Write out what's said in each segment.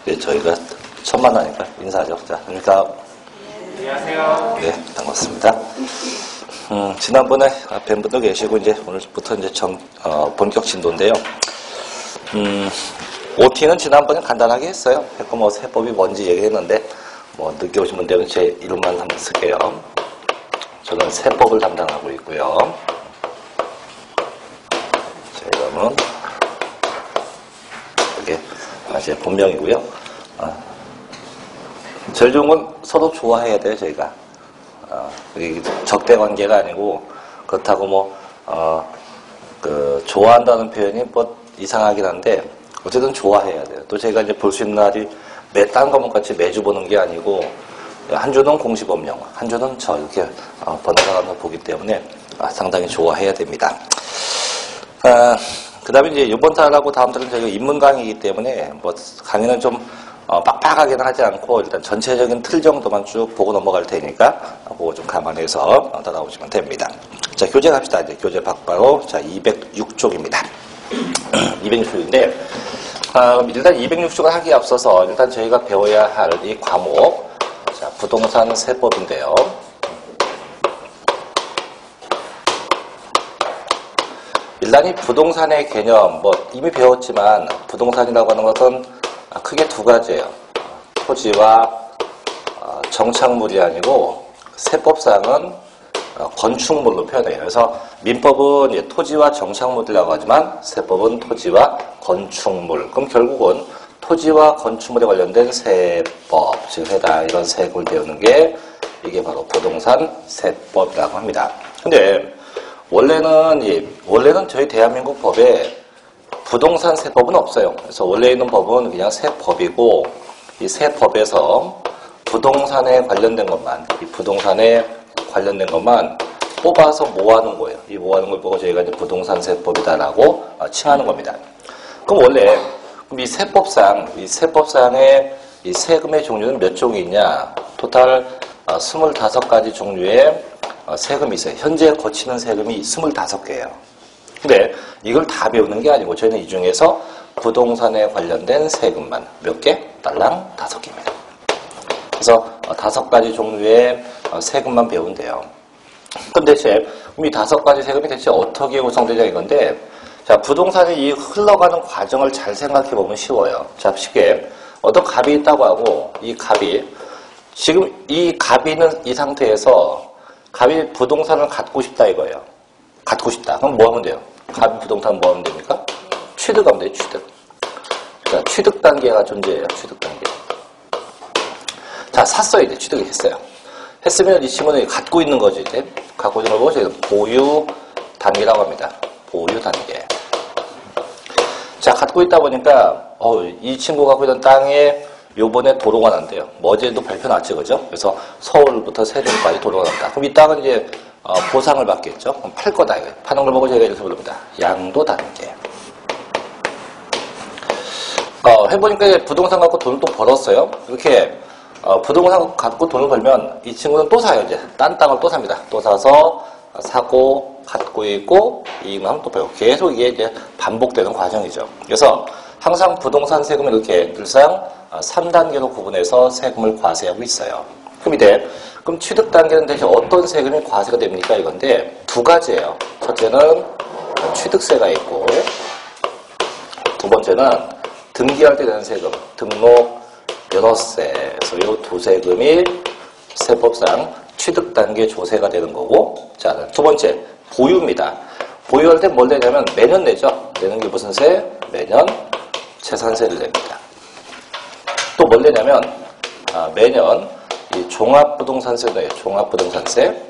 네, 저희가 처음 만나니까 인사하죠. 자, 그러니까. 안녕하세요. 네, 반갑습니다. 지난번에 뵌 분도 계시고, 이제 오늘부터 이제 본격 진도인데요. OT는 지난번에 간단하게 했어요. 했고, 뭐, 세법이 뭔지 얘기했는데, 뭐, 늦게 오신 분들은 제 이름만 한번 쓸게요. 저는 세법을 담당하고 있고요. 제 이름은, 이게, 제 본명이고요. 제일 좋은 건 서로 좋아해야 돼요, 저희가. 적대 관계가 아니고, 그렇다고 뭐, 좋아한다는 표현이 뭐 이상하긴 한데, 어쨌든 좋아해야 돼요. 또 저희가 이제 볼 수 있는 날이 딴 과목 같이 매주 보는 게 아니고, 한 주는 공시법령, 한 주는 이렇게 번갈아가면서 보기 때문에 상당히 좋아해야 됩니다. 그 다음에 이제 이번 달하고 다음 달은 저희가 인문 강의이기 때문에, 뭐, 강의는 좀 빡빡하게는 하지 않고 일단 전체적인 틀 정도만 쭉 보고 넘어갈 테니까 그거 좀 감안해서 따라오시면 됩니다. 자, 교재 갑시다. 이제 교재 바로 자 206쪽입니다. 206쪽인데 일단 206쪽을 하기에 앞서서 일단 저희가 배워야 할 이 과목 자 부동산 세법인데요. 일단 이 부동산의 개념 뭐 이미 배웠지만 부동산이라고 하는 것은 크게 두 가지예요. 토지와 정착물이 아니고 세법상은 건축물로 표현해요. 그래서 민법은 이제 토지와 정착물이라고 하지만 세법은 토지와 건축물. 그럼 결국은 토지와 건축물에 관련된 세법, 즉 해당 이런 세법을 배우는 게 이게 바로 부동산 세법이라고 합니다. 근데 원래는 저희 대한민국 법에 부동산 세법은 없어요. 그래서 원래 있는 법은 그냥 세법이고 이 세법에서 부동산에 관련된 것만 뽑아서 모아놓은 거예요. 이 모아놓은 걸 보고 저희가 이제 부동산 세법이다라고 칭하는 겁니다. 그럼 이 세법상의 이 세금의 종류는 몇 종이 있냐? 토탈 25가지 종류의 세금이 있어요. 현재 거치는 세금이 25개예요. 근데 이걸 다 배우는 게 아니고 저희는 이 중에서 부동산에 관련된 세금만 몇 개? 딸랑 5개입니다. 그래서 5가지 종류의 세금만 배우면 돼요. 그럼 대체 이 5가지 세금이 대체 어떻게 구성되냐 이건데 자 부동산이 이 흘러가는 과정을 잘 생각해 보면 쉬워요. 자 쉽게 어떤 갑이 있다고 하고 이 갑이 지금 이 갑이 있는 이 상태에서 갑이 부동산을 갖고 싶다 이거예요. 갖고 싶다. 그럼 뭐 하면 돼요? 갑이 부동산 뭐 하면 됩니까? 취득하면 돼요, 취득. 자, 취득 단계가 존재해요, 취득 단계. 자, 샀어요, 이제 취득을 했어요. 했으면 이 친구는 갖고 있는 거죠, 이제. 갖고 있는 걸 보고 저희는 보유 단계라고 합니다. 보유 단계. 자, 갖고 있다 보니까, 이 친구가 갖고 있는 땅에 요번에 도로가 난대요. 뭐 어제도 발표 났죠, 그죠? 그래서 서울부터 세종까지 도로가 난다. 그럼 이 땅은 이제 보상을 받겠죠. 그럼 팔 거다 이거예요. 파는 걸 보고 저희가 이렇게 부릅니다. 양도 단계. 해보니까 부동산 갖고 돈을 또 벌었어요. 이렇게 부동산 갖고 돈을 벌면 이 친구는 또 사요. 이제 딴 땅을 또 삽니다. 또 사서 사고 갖고 있고 이익만 또 벌고 계속 이게 이제 반복되는 과정이죠. 그래서 항상 부동산 세금을 이렇게 늘상 3단계로 구분해서 세금을 과세하고 있어요. 그럼 취득 단계는 대체 어떤 세금이 과세가 됩니까? 이건데 두 가지예요. 첫째는 취득세가 있고 두 번째는 등기할 때 내는 세금, 등록 연호세. 그래서 이 두 세금이 세법상 취득 단계 조세가 되는 거고 자, 두 번째 보유입니다. 보유할 때 뭘 내냐면 매년 내죠. 내는 게 무슨 세? 매년 재산세를 냅니다. 또 뭘 내냐면 매년 이 종합부동산세도 해요. 종합부동산세.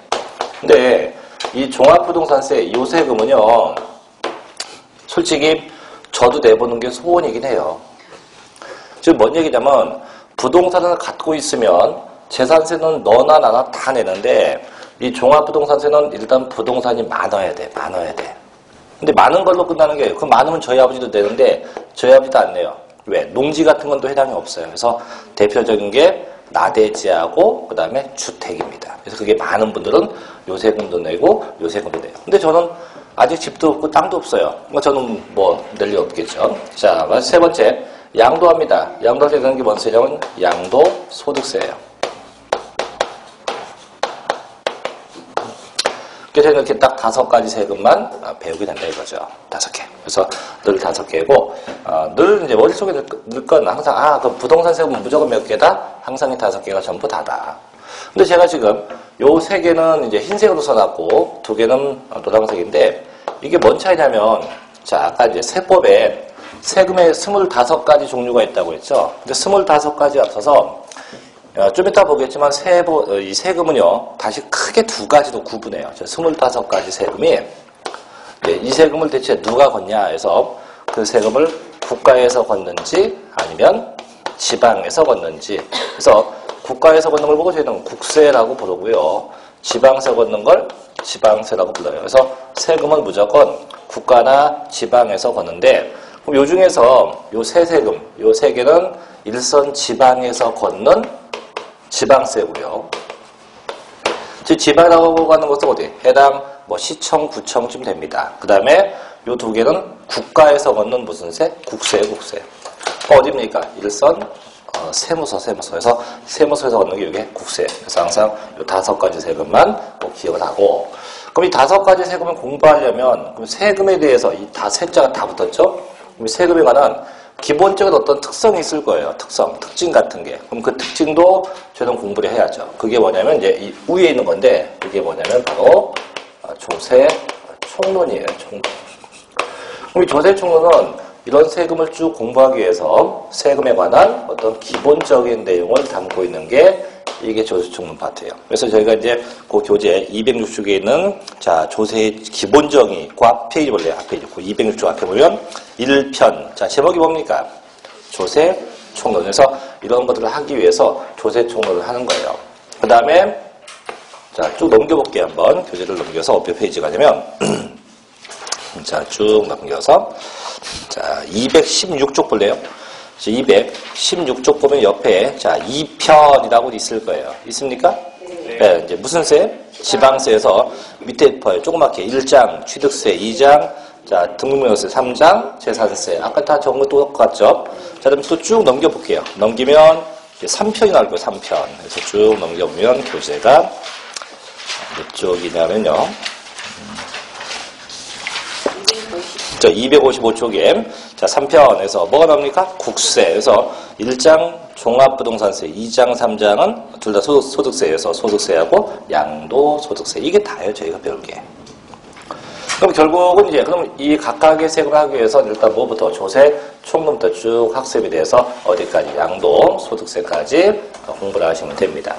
근데 이 종합부동산세 이 세금은요. 솔직히 저도 내보는 게 소원이긴 해요. 지금 뭔 얘기냐면 부동산을 갖고 있으면 재산세는 너나 나나 다 내는데 이 종합부동산세는 일단 부동산이 많아야 돼. 근데 많은 걸로 끝나는 게 그 많으면 저희 아버지도 내는데 저희 아버지도 안 내요. 왜? 농지 같은 건 또 해당이 없어요. 그래서 대표적인 게 나대지하고 그 다음에 주택입니다. 그래서 그게 많은 분들은 요 세금도 내고 요 세금도 내요. 근데 저는 아직 집도 없고 땅도 없어요. 저는 뭐 낼 리 없겠죠. 자, 세 번째 양도합니다. 양도할 때 되는 게 뭔 세냐면 양도소득세예요. 그래서 이렇게 딱 5가지 세금만 배우게 된다 이거죠. 5개. 그래서 늘 5개고, 늘 이제 머릿속에 넣을 건 항상, 그 부동산 세금은 무조건 몇 개다? 항상 이 5개가 전부 다다. 근데 제가 지금 요 3개는 이제 흰색으로 써놨고, 2개는 노란색인데, 이게 뭔 차이냐면, 자, 아까 이제 세법에 세금의 25가지 종류가 있다고 했죠. 근데 25가지 앞서서, 좀 이따 보겠지만 이 세금은요 다시 크게 2가지로 구분해요. 25가지 세금이 이 세금을 대체 누가 걷냐 해서 그 세금을 국가에서 걷는지 아니면 지방에서 걷는지. 그래서 국가에서 걷는 걸 보고 저희는 국세라고 부르고요. 지방에서 걷는 걸 지방세라고 불러요. 그래서 세금은 무조건 국가나 지방에서 걷는데, 그럼 요 중에서 요 세 세금, 요 3개는 일선 지방에서 걷는 지방세고요. 즉 지방이라고 하는 것은 어디? 해당 시청, 구청쯤 됩니다. 그 다음에 요 2개는 국가에서 걷는 무슨 세? 국세예요, 국세. 어디입니까? 일선 세무서. 그래서 세무서에서 걷는 게 이게 국세. 그래서 항상 요 5가지 세금만 꼭 기억을 하고. 그럼 이 5가지 세금을 공부하려면 그럼 세금에 대해서 이 세자가 다 붙었죠? 그럼 세금에 관한 기본적인 어떤 특성이 있을 거예요. 특징 같은 게. 그럼 그 특징도 저는 공부를 해야죠. 그게 뭐냐면 이제 이 위에 있는 건데, 그게 뭐냐면 바로 조세 총론이에요. 총론. 그럼 이 조세 총론은 이런 세금을 쭉 공부하기 위해서 세금에 관한 어떤 기본적인 내용을 담고 있는 게 이게 조세 총론 파트예요. 그래서 저희가 이제 그 교재 260쪽에 있는 조세의 기본정의 그 앞페이지 볼래요. 앞페이지. 그 260쪽 앞에 보면 1편. 제목이 뭡니까? 조세 총론에서 이런 것들을 하기 위해서 조세 총론을 하는 거예요. 그 다음에 쭉 넘겨볼게요. 한번 교재를 넘겨서 어떤 페이지가 되면 쭉 넘겨서 216쪽 볼래요? 216쪽 보면 옆에 2편이라고 있을 거예요. 있습니까? 네. 이제 무슨 세? 지방세에서 밑에 봐요. 조그맣게 1장 취득세, 2장 등록명세, 3장 재산세. 아까 다 적은 거 똑같죠? 그럼 또 쭉 넘겨볼게요. 넘기면 이제 3편이 나올 거예요. 3편. 그래서 쭉 넘겨보면 교재가 몇 쪽이냐면요. 255쪽에 3편에서 뭐가 나옵니까? 국세. 그래서 1장 종합부동산세, 2장, 3장은 둘 다 소득세에서 소득세하고 양도소득세. 이게 다예요. 저희가 배울 게. 그럼 결국은 이제 그럼 이 각각의 세금을 하기 위해서 일단 뭐부터 조세 총론부터 쭉 학습이 돼서 어디까지 양도소득세까지 공부를 하시면 됩니다.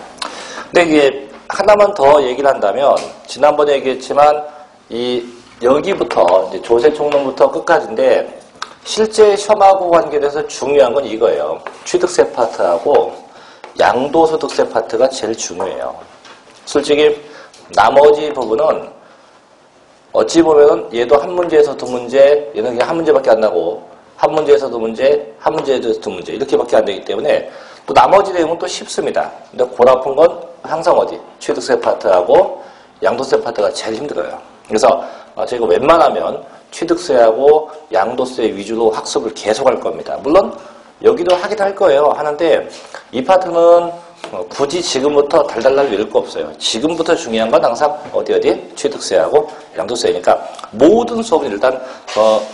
근데 이게 하나만 더 얘기를 한다면 지난번에 얘기했지만 여기부터 이제 조세 총론부터 끝까지인데 실제 시험하고 관계돼서 중요한 건 이거예요. 취득세 파트하고 양도소득세 파트가 제일 중요해요. 솔직히 나머지 부분은 어찌 보면 얘도 한 문제에서 2문제, 얘는 그냥 한 문제밖에 안 나고 한 문제에서 2문제, 한 문제에서 2문제 이렇게밖에 안 되기 때문에 또 나머지 내용은 또 쉽습니다. 근데 골아픈 건 항상 어디? 취득세 파트하고 양도세 파트가 제일 힘들어요. 그래서 저희가 웬만하면 취득세하고 양도세 위주로 학습을 계속할 겁니다. 물론 여기도 하긴 할 거예요. 하는데 이 파트는 굳이 지금부터 달달달 외울 거 없어요. 지금부터 중요한 건 항상 어디 취득세하고 양도세니까 모든 수업은 일단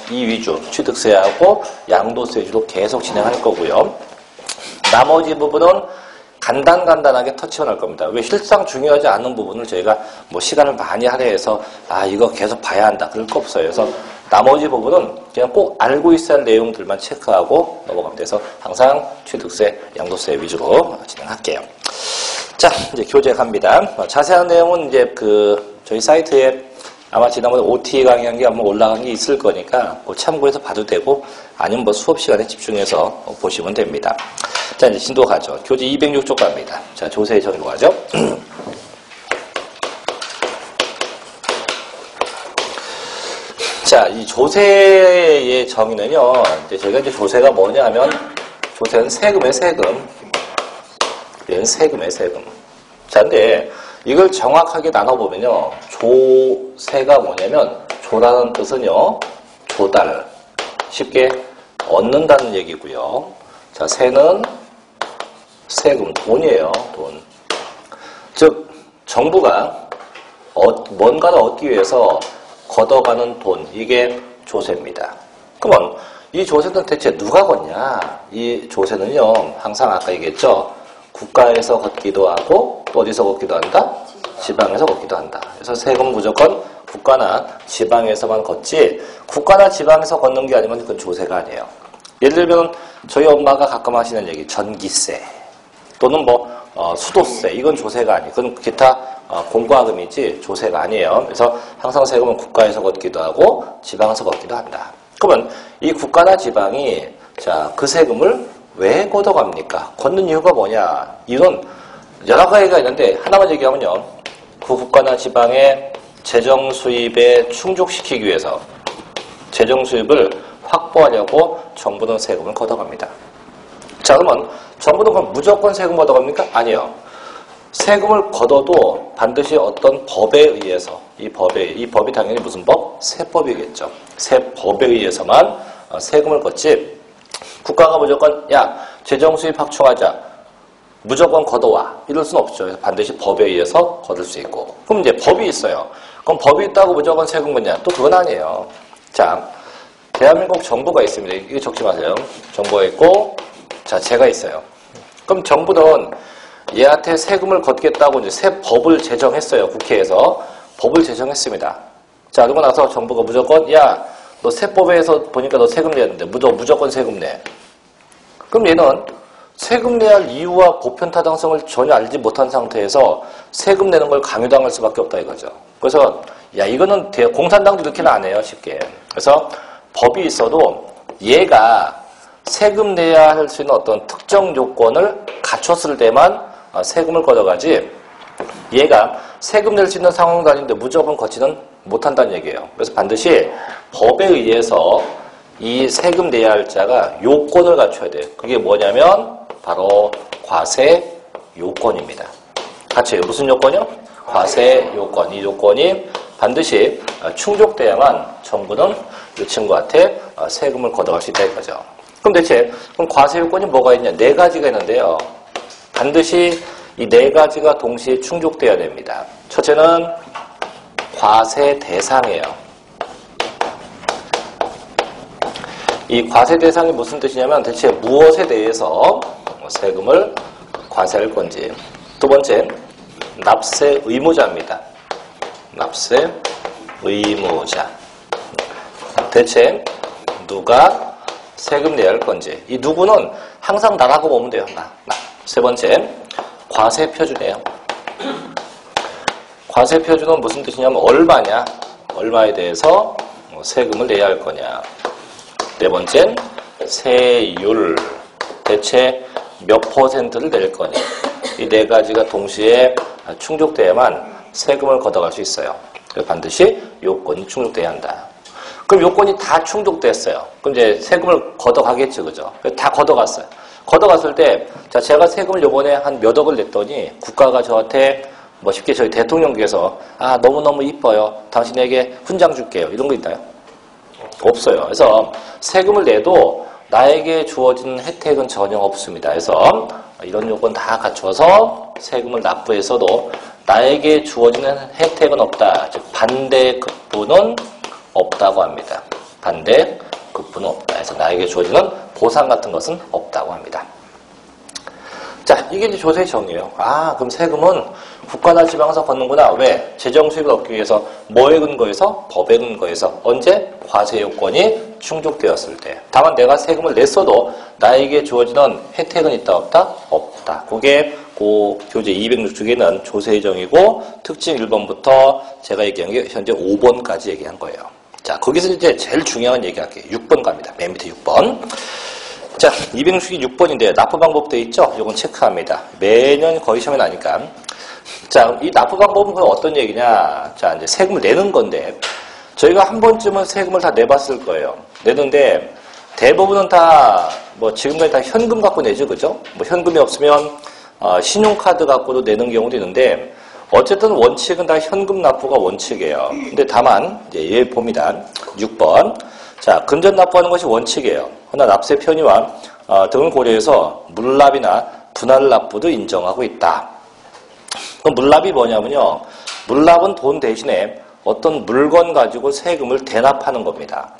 이 위주 취득세하고 양도세 위주로 계속 진행할 거고요. 나머지 부분은 간단하게 터치만 할 겁니다. 왜 실상 중요하지 않은 부분을 저희가 시간을 많이 할애해서 이거 계속 봐야 한다 그럴 거 없어요. 그래서 나머지 부분은 그냥 꼭 알고 있어야 할 내용들만 체크하고 넘어가면 돼서 항상 취득세, 양도세 위주로 진행할게요. 자, 이제 교재 갑니다. 자세한 내용은 이제 저희 사이트에 아마 지난번에 OT 강의한 게 한번 올라간 게 있을 거니까 참고해서 봐도 되고 아니면 수업 시간에 집중해서 보시면 됩니다. 자, 이제 진도 가죠. 교재 206쪽 갑니다. 자, 조세 정의로 가죠. 자, 이 조세의 정의는요, 이제 저희가 이제 조세가 뭐냐 하면, 조세는 세금의 세금. 얘는 세금의 세금. 자, 근데 이걸 정확하게 나눠보면요, 조세가 뭐냐면, 조라는 뜻은요, 조달. 쉽게 얻는다는 얘기고요. 자, 세는 세금, 돈이에요. 돈. 즉 정부가 뭔가를 얻기 위해서 걷어가는 돈, 이게 조세입니다. 그러면 이 조세는 대체 누가 걷냐? 이 조세는요, 항상 아까 얘기했죠. 국가에서 걷기도 하고 또 어디서 걷기도 한다? 지방에서 걷기도 한다. 그래서 세금은 무조건 국가나 지방에서만 걷지, 국가나 지방에서 걷는 게 아니면 그건 조세가 아니에요. 예를 들면 저희 엄마가 가끔 하시는 얘기, 전기세 또는 수도세, 이건 조세가 아니에요. 그건 기타 공과금이지 조세가 아니에요. 그래서 항상 세금은 국가에서 걷기도 하고 지방에서 걷기도 한다. 그러면 이 국가나 지방이 자, 그 세금을 왜 걷어갑니까? 걷는 이유가 뭐냐? 이건 여러 가지가 있는데 하나만 얘기하면요. 그 국가나 지방의 재정 수입에 충족시키기 위해서 재정 수입을 확보하려고 정부는 세금을 걷어갑니다. 자, 그러면 정부는 그럼 무조건 세금 걷어갑니까? 아니요. 세금을 걷어도 반드시 어떤 법에 의해서 이 법이 당연히 무슨 법? 세법이겠죠. 세법에 의해서만 세금을 걷지 국가가 무조건 야 재정 수입 확충하자 무조건 걷어와 이럴 수는 없죠. 그래서 반드시 법에 의해서 걷을 수 있고 그럼 이제 법이 있어요. 그럼 법이 있다고 무조건 세금 걷냐? 또 그건 아니에요. 자, 대한민국 정부가 있습니다. 이거 적지 마세요. 정부가 있고 자 제가 있어요. 그럼 정부는 얘한테 세금을 걷겠다고 이제 새 법을 제정했어요. 국회에서 법을 제정했습니다. 자, 그러고 나서 정부가 무조건 야, 너 세법에서 보니까 너 세금 내야 되는데 무조건 세금 내. 그럼 얘는 세금 내야 할 이유와 보편타당성을 전혀 알지 못한 상태에서 세금 내는 걸 강요당할 수밖에 없다 이거죠. 그래서 야 이거는 공산당도 이렇게는 안 해요. 쉽게. 그래서 법이 있어도 얘가 세금 내야 할 수 있는 어떤 특정 요건을 갖췄을 때만 세금을 걷어가지 얘가 세금 낼 수 있는 상황도 아닌데 무조건 걷지는 못한다는 얘기예요. 그래서 반드시 법에 의해서 이 세금 내야 할 자가 요건을 갖춰야 돼요. 그게 뭐냐면 바로 과세 요건입니다. 같이 무슨 요건이요? 과세 요건. 이 요건이 반드시 충족돼야만 정부는 이 친구한테 세금을 걷어갈 수 있다 이거죠. 그럼 대체 그럼 과세 요건이 뭐가 있냐? 네 가지가 있는데요. 반드시 이 네 가지가 동시에 충족돼야 됩니다. 첫째는 과세 대상이에요. 이 과세 대상이 무슨 뜻이냐면 대체 무엇에 대해서 세금을 과세할 건지. 두 번째, 납세 의무자입니다. 납세 의무자. 대체 누가 세금 내야 할 건지. 이 누구는 항상 나라고 보면 돼요. 나. 세 번째, 과세 표준이에요. 과세 표준은 무슨 뜻이냐면 얼마냐, 얼마에 대해서 세금을 내야 할 거냐. 네 번째는 세율, 대체 몇 %를 낼 거냐. 이 네 가지가 동시에 충족돼야만 세금을 걷어갈 수 있어요. 그래서 반드시 요건이 충족돼야 한다. 그럼 요건이 다 충족됐어요. 그럼 이제 세금을 걷어가겠죠, 그죠? 다 걷어갔어요. 걷어갔을 때, 자, 제가 세금을 요번에 한 몇 억을 냈더니 국가가 저한테 쉽게 저희 대통령께서 너무너무 이뻐요. 당신에게 훈장 줄게요. 이런 거 있나요? 없어요. 그래서 세금을 내도 나에게 주어진 혜택은 전혀 없습니다. 그래서 이런 요건 다 갖춰서 세금을 납부해서도 나에게 주어지는 혜택은 없다. 즉 반대급부는 없다고 합니다. 반대급부는 없다. 그래서 나에게 주어지는 보상 같은 것은 없다고 합니다. 자, 이게 이제 조세의 정의예요. 그럼 세금은 국가나 지방에서 걷는구나. 왜? 재정 수익을 얻기 위해서 뭐에 근거해서? 법에 근거해서. 언제? 과세 요건이 충족되었을 때. 다만 내가 세금을 냈어도 나에게 주어지는 혜택은 있다 없다? 없다. 그게 그 교재 206쪽에는 조세의 정의고 특징 1번부터 제가 얘기한 게 현재 5번까지 얘기한 거예요. 자, 거기서 이제 제일 중요한 얘기할게요. 6번 갑니다. 맨 밑에 6번. 자, 206이 6번인데 납부 방법 돼 있죠? 이건 체크합니다. 매년 거의 시험에 나니까. 자, 이 납부 방법은 어떤 얘기냐? 자, 이제 세금을 내는 건데 저희가 한 번쯤은 세금을 다 내봤을 거예요. 내는데 대부분은 다 지금까지 다 현금 갖고 내죠, 그죠? 현금이 없으면 신용카드 갖고도 내는 경우도 있는데 어쨌든 원칙은 다 현금 납부가 원칙이에요. 근데 다만 이제 예 봅니다. 6번. 자, 금전 납부하는 것이 원칙이에요. 그러나 납세 편의와 등을 고려해서 물납이나 분할납부도 인정하고 있다. 그럼 물납이 뭐냐면요. 물납은 돈 대신에 어떤 물건 가지고 세금을 대납하는 겁니다.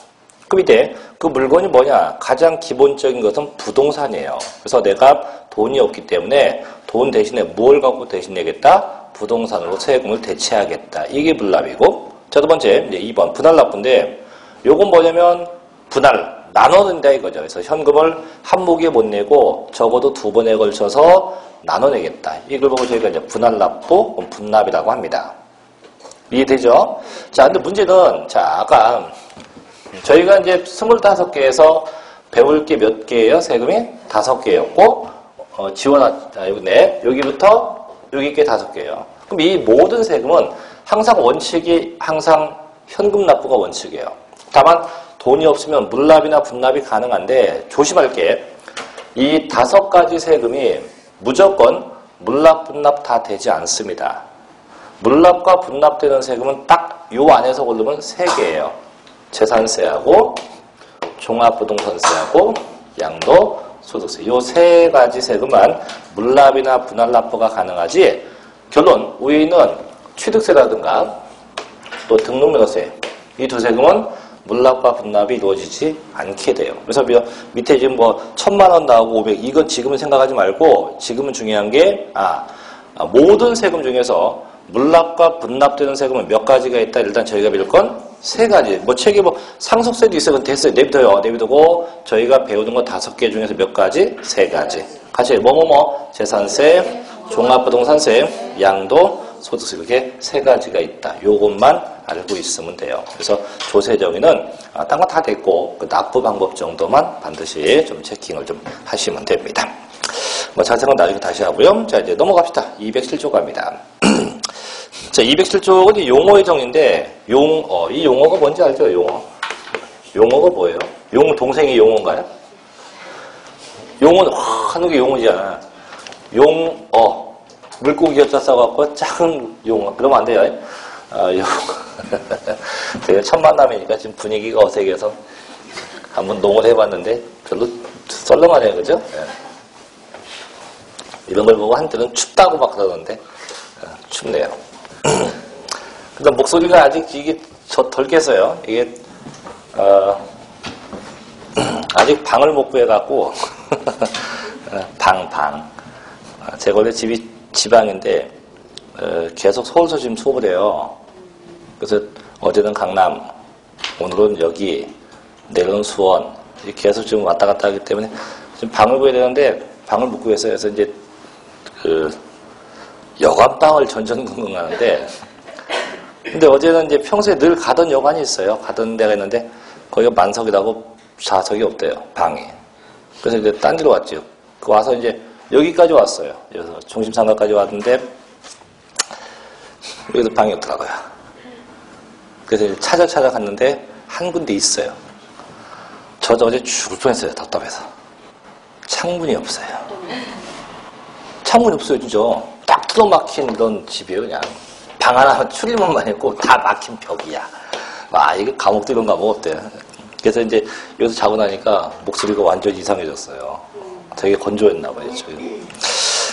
그럼 이때 그 물건이 뭐냐? 가장 기본적인 것은 부동산이에요. 그래서 내가 돈이 없기 때문에 돈 대신에 뭘 갖고 대신 내겠다? 부동산으로 세금을 대체하겠다. 이게 물납이고, 자, 두 번째, 이제 2번 분할납부인데, 요건 뭐냐면 분할, 나눠낸다 이거죠. 그래서 현금을 한 무기에 못 내고 적어도 2번에 걸쳐서 나눠내겠다. 이걸 보고 저희가 이제 분할납부, 분납이라고 합니다. 이해되죠? 자, 근데 문제는, 자, 아까 저희가 이제 25개에서 배울 게 몇 개예요? 세금이 5개였고, 여기부터 여기께 5개예요. 그럼 이 모든 세금은 항상 원칙이 항상 현금 납부가 원칙이에요. 다만 돈이 없으면 물납이나 분납이 가능한데 조심할 게 이 5가지 세금이 무조건 물납, 분납 다 되지 않습니다. 물납과 분납되는 세금은 딱 요 안에서 고르면 3개예요. 재산세하고 종합부동산세하고 양도소득세. 요 3가지 세금만 물납이나 분할납부가 가능하지 결론 위에 있는 취득세라든가 또 등록면허세 이 두 세금은 물납과 분납이 이루어지지 않게 돼요. 그래서 밑에 지금 뭐 1,000만 원 나오고 500 이건 지금은 생각하지 말고 지금은 중요한 게 모든 세금 중에서 물납과 분납되는 세금은 몇 가지가 있다. 일단 저희가 배울 건 3가지. 뭐 책에 뭐 상속세도 있어요. 됐어요. 내비둬요. 내비두고 저희가 배우는 거 5개 중에서 몇 가지? 3가지. 같이 재산세, 종합부동산세, 양도, 소득세 이렇게 3가지가 있다. 요것만 알고 있으면 돼요. 그래서 조세정의는 딴 거 다 됐고 그 납부 방법 정도만 반드시 좀 체킹을 좀 하시면 됩니다. 뭐 자세한 건 나중에 다시 하고요. 자 이제 넘어갑시다. 207조 갑니다. 자 207조는 용어의 정의인데 이 용어가 뭔지 알죠? 용어가 뭐예요? 동생이 용어인가요? 용어는 한국의 용어잖아. 용어 물고기 엽자 써갖고 작은 용어 그러면 안 돼요. 제가 첫 만남이니까 지금 분위기가 어색해서 한번 농을 해봤는데 별로 썰렁하네요. 그죠? 네. 이런 걸 보고 한때는 춥다고 막 그러던데 춥네요. 근데 목소리가 아직 이게 덜 깼어요. 이게 아직 방을 못 구해갖고 방 제가 원래 집이 지방인데 계속 서울서 지금 수업을 해요. 그래서 어제는 강남, 오늘은 여기, 내일은 수원 계속 지금 왔다 갔다 하기 때문에 지금 방을 구해야 되는데 방을 못 구해서 그래서 이제 여관방을 전전긍긍하는데 근데 어제는 이제 평소에 늘 가던 여관이 있어요. 가던 데가 있는데 거기가 만석이라고 좌석이 없대요. 방이. 그래서 이제 딴 데로 왔죠. 와서 이제 여기까지 왔어요. 그래서 중심상가까지 왔는데 여기도 방이 없더라고요. 그래서 이제 찾아 갔는데 한 군데 있어요. 저 어제 죽을 뻔했어요. 답답해서. 창문이 없어요. 창문이 없어요. 진짜. 딱 틀어막힌 그런 집이에요. 그냥. 방 하나 출입문만 있고 다 막힌 벽이야. 이게 감옥도 이런 감옥 없대요. 그래서 이제 여기서 자고 나니까 목소리가 완전히 이상해졌어요. 되게 건조했나 봐요.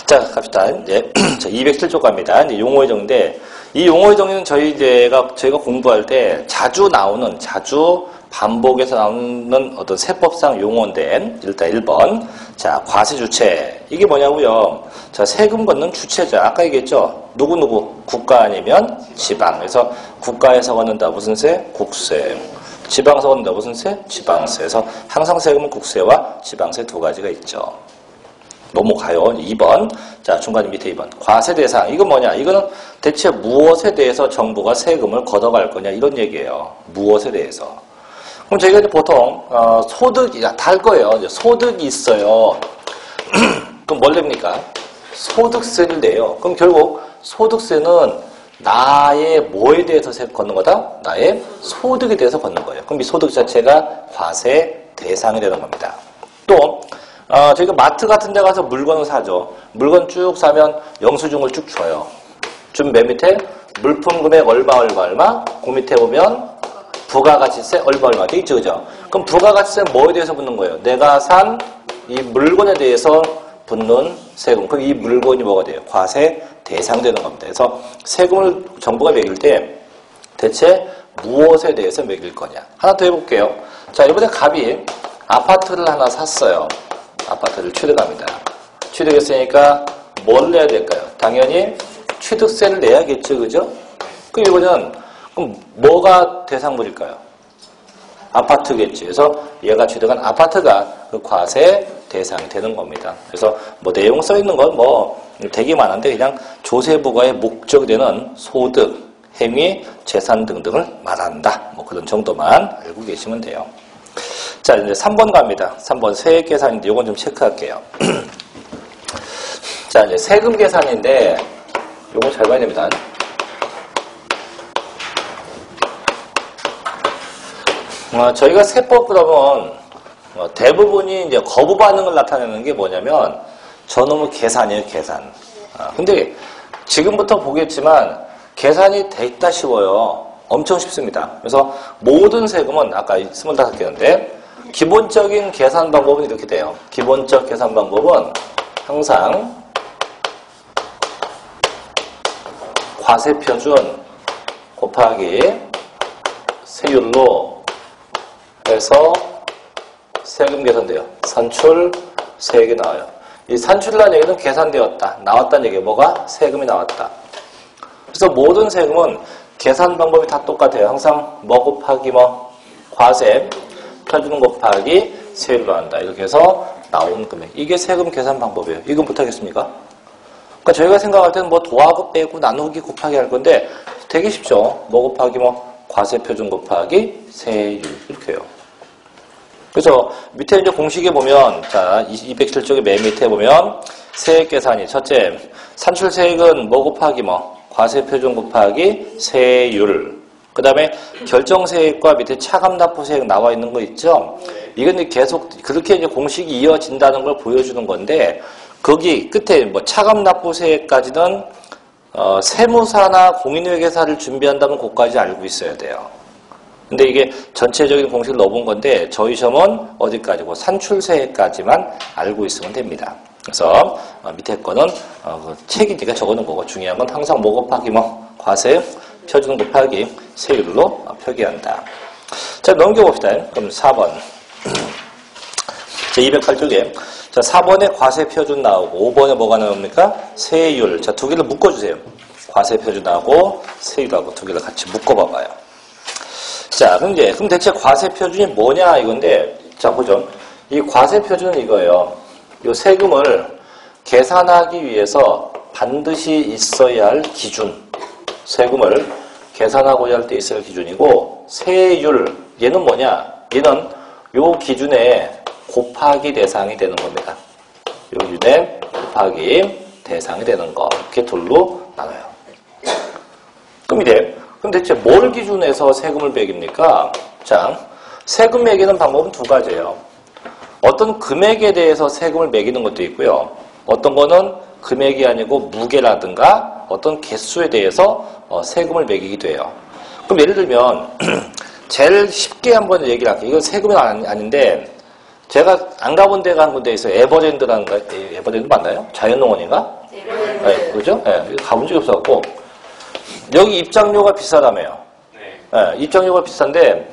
자, 갑시다. 이제 207조 갑니다. 이제 용어의 정의인데 이 용어의 정의는 저희가 공부할 때 자주 반복해서 나오는 어떤 세법상 용어인데 일단 1번. 자, 과세 주체. 이게 뭐냐고요? 자, 세금 걷는 주체자. 아까 얘기했죠? 누구? 국가 아니면 지방. 그래서 국가에서 걷는다. 무슨 세? 국세. 지방에서 걷는다. 무슨 세? 지방세. 그래서 항상 세금은 국세와 지방세 2가지가 있죠. 넘어가요. 2번. 자, 중간 밑에 2번. 과세 대상. 이건 뭐냐? 이거는 대체 무엇에 대해서 정부가 세금을 걷어갈 거냐? 이런 얘기예요. 무엇에 대해서. 그럼 저희가 이제 보통, 소득이, 다 할 거예요. 이제 소득이 있어요. 그럼 뭘 냅니까? 소득세를 내요. 그럼 결국 소득세는 나의 뭐에 대해서 걷는 거다? 나의 소득에 대해서 걷는 거예요. 그럼 이 소득 자체가 과세 대상이 되는 겁니다. 또, 저희가 마트 같은 데 가서 물건을 사죠. 물건 쭉 사면 영수증을 쭉 줘요. 좀 맨 밑에 물품 금액 얼마. 그 밑에 보면 부가가치세 얼마 돼 있죠, 그죠? 그럼 부가가치세는 뭐에 대해서 붙는 거예요? 내가 산 이 물건에 대해서 붙는 세금. 그럼 이 물건이 뭐가 돼요? 과세 대상되는 겁니다. 그래서 세금을 정부가 매길 때 대체 무엇에 대해서 매길 거냐? 하나 더 해볼게요. 자, 이번에 갑이 아파트를 하나 샀어요. 아파트를 취득합니다. 취득했으니까 뭘 내야 될까요? 당연히 취득세를 내야겠죠, 그죠? 그럼 이거는 그럼 뭐가 대상물일까요? 아파트겠지. 그래서 얘가 취득한 아파트가 그 과세 대상이 되는 겁니다. 그래서 뭐 내용 써 있는 건 뭐 되게 많은데 그냥 조세 부과의 목적이 되는 소득, 행위, 재산 등등을 말한다. 뭐 그런 정도만 알고 계시면 돼요. 자, 이제 3번 갑니다. 3번 세액 계산인데 이건 좀 체크할게요. 자, 이제 세금 계산인데 요거 잘 봐야 됩니다. 저희가 세법 그러면 대부분이 이제 거부 반응을 나타내는 게 뭐냐면 저놈의 계산이에요, 계산. 근데 지금부터 보겠지만 계산이 됐다 쉬워요. 엄청 쉽습니다. 그래서 모든 세금은 아까 25개인데 기본적인 계산 방법은 이렇게 돼요. 기본적 계산 방법은 항상 과세표준 곱하기 세율로 해서 세금 계산돼요. 산출 세액이 나와요. 이 산출이라는 얘기는 계산되었다. 나왔다는 얘기예요. 뭐가? 세금이 나왔다. 그래서 모든 세금은 계산 방법이 다 똑같아요. 항상 뭐 곱하기 뭐 과세 표준 곱하기 세율로 한다. 이렇게 해서 나온 금액. 이게 세금 계산 방법이에요. 이건 못하겠습니까? 그러니까 저희가 생각할 때는 뭐 더하고 빼고 나누기 곱하기 할 건데 되게 쉽죠. 뭐 곱하기 뭐 과세 표준 곱하기 세율 이렇게 해요. 그래서 밑에 이제 공식에 보면 자 207쪽의 맨 밑에 보면 세액 계산이 첫째 산출세액은 뭐 곱하기 뭐 과세 표준 곱하기 세율 그 다음에 결정세액과 밑에 차감납부세액 나와 있는 거 있죠. 이건 이제 계속 그렇게 이제 공식이 이어진다는 걸 보여주는 건데 거기 끝에 뭐 차감납부세액까지는 세무사나 공인회계사를 준비한다면 그것까지 알고 있어야 돼요. 근데 이게 전체적인 공식을 넣어본 건데 저희 시험은 어디까지고 산출세액까지만 알고 있으면 됩니다. 그래서 밑에 거는 책이니까 적어놓은 거고 중요한 건 항상 뭐 곱하기 뭐 과세 표준 곱하기 세율로 표기한다. 자 넘겨봅시다. 그럼 4번 제 208쪽에 자 4번에 과세 표준 나오고 5번에 뭐가 나옵니까? 세율. 자 두 개를 묶어주세요. 과세 표준 나오고 세율하고 두 개를 같이 묶어봐봐요. 자, 그럼 대체 과세 표준이 뭐냐 이건데, 자, 보죠. 이 과세 표준은 이거예요. 이 세금을 계산하기 위해서 반드시 있어야 할 기준. 세금을 계산하고자 할 때 있어야 할 기준이고, 세율. 얘는 뭐냐? 얘는 요 기준에 곱하기 대상이 되는 겁니다. 요 기준에 곱하기 대상이 되는 거. 이렇게 둘로 나눠요. 그럼 대체 뭘 기준해서 세금을 매깁니까? 자, 세금 매기는 방법은 두 가지예요. 어떤 금액에 대해서 세금을 매기는 것도 있고요. 어떤 거는 금액이 아니고 무게라든가 어떤 개수에 대해서 세금을 매기기도 해요. 그럼 예를 들면 제일 쉽게 한번 얘기를 할게요. 이건 세금은 아닌데 제가 안 가본 데가 한 군데 있어요. 에버랜드라는 거, 에버랜드 맞나요? 자연농원인가? 네, 그죠? 네, 가본 적이 없어갖고 여기 입장료가 비싸다며요. 네, 입장료가 비싼데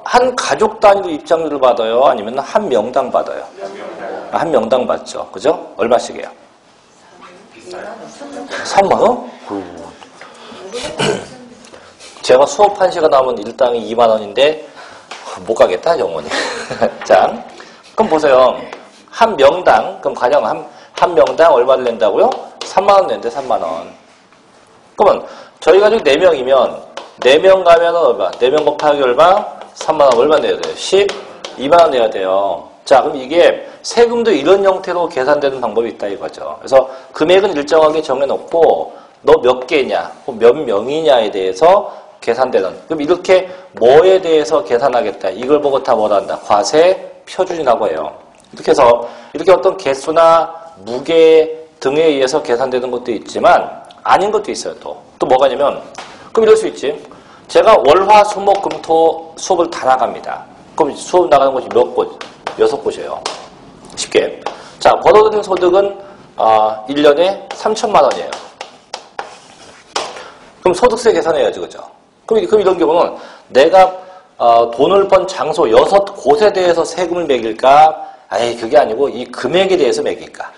한 가족 단위로 입장료를 받아요? 아니면 한 명당 받아요? 한 명당 받죠. 그죠? 얼마씩이에요? 3만 원? 제가 수업 1시간 하면 일당이 2만 원인데 못 가겠다 영원히. 자, 그럼 보세요. 한 명당 그럼 가령 한 명당 얼마를 낸다고요? 3만 원 낸대 3만 원. 그러면 저희 가족 4명이면 4명 가면은 얼마? 4명 곱하기 얼마? 3만 원 얼마 내야 돼요? 12만 원 내야 돼요. 자, 그럼 이게 세금도 이런 형태로 계산되는 방법이 있다 이거죠. 그래서 금액은 일정하게 정해놓고 너 몇 개냐, 몇 명이냐에 대해서 계산되는. 그럼 이렇게 뭐에 대해서 계산하겠다. 이걸 보고 다 뭐라 한다? 과세 표준이라고 해요. 이렇게 해서 이렇게 어떤 개수나 무게 등에 의해서 계산되는 것도 있지만 아닌 것도 있어요. 또 뭐가 있냐면 그럼 이럴 수 있지. 제가 월, 화, 수, 목, 금, 토 수업을 다 나갑니다. 그럼 수업 나가는 곳이 몇 곳? 6곳이에요. 쉽게. 자, 벌어들인 소득은 1년에 3천만 원이에요. 그럼 소득세 계산해야지, 그죠? 그럼 이런 경우는 내가 돈을 번 장소 6곳에 대해서 세금을 매길까? 아예 그게 아니고 이 금액에 대해서 매길까?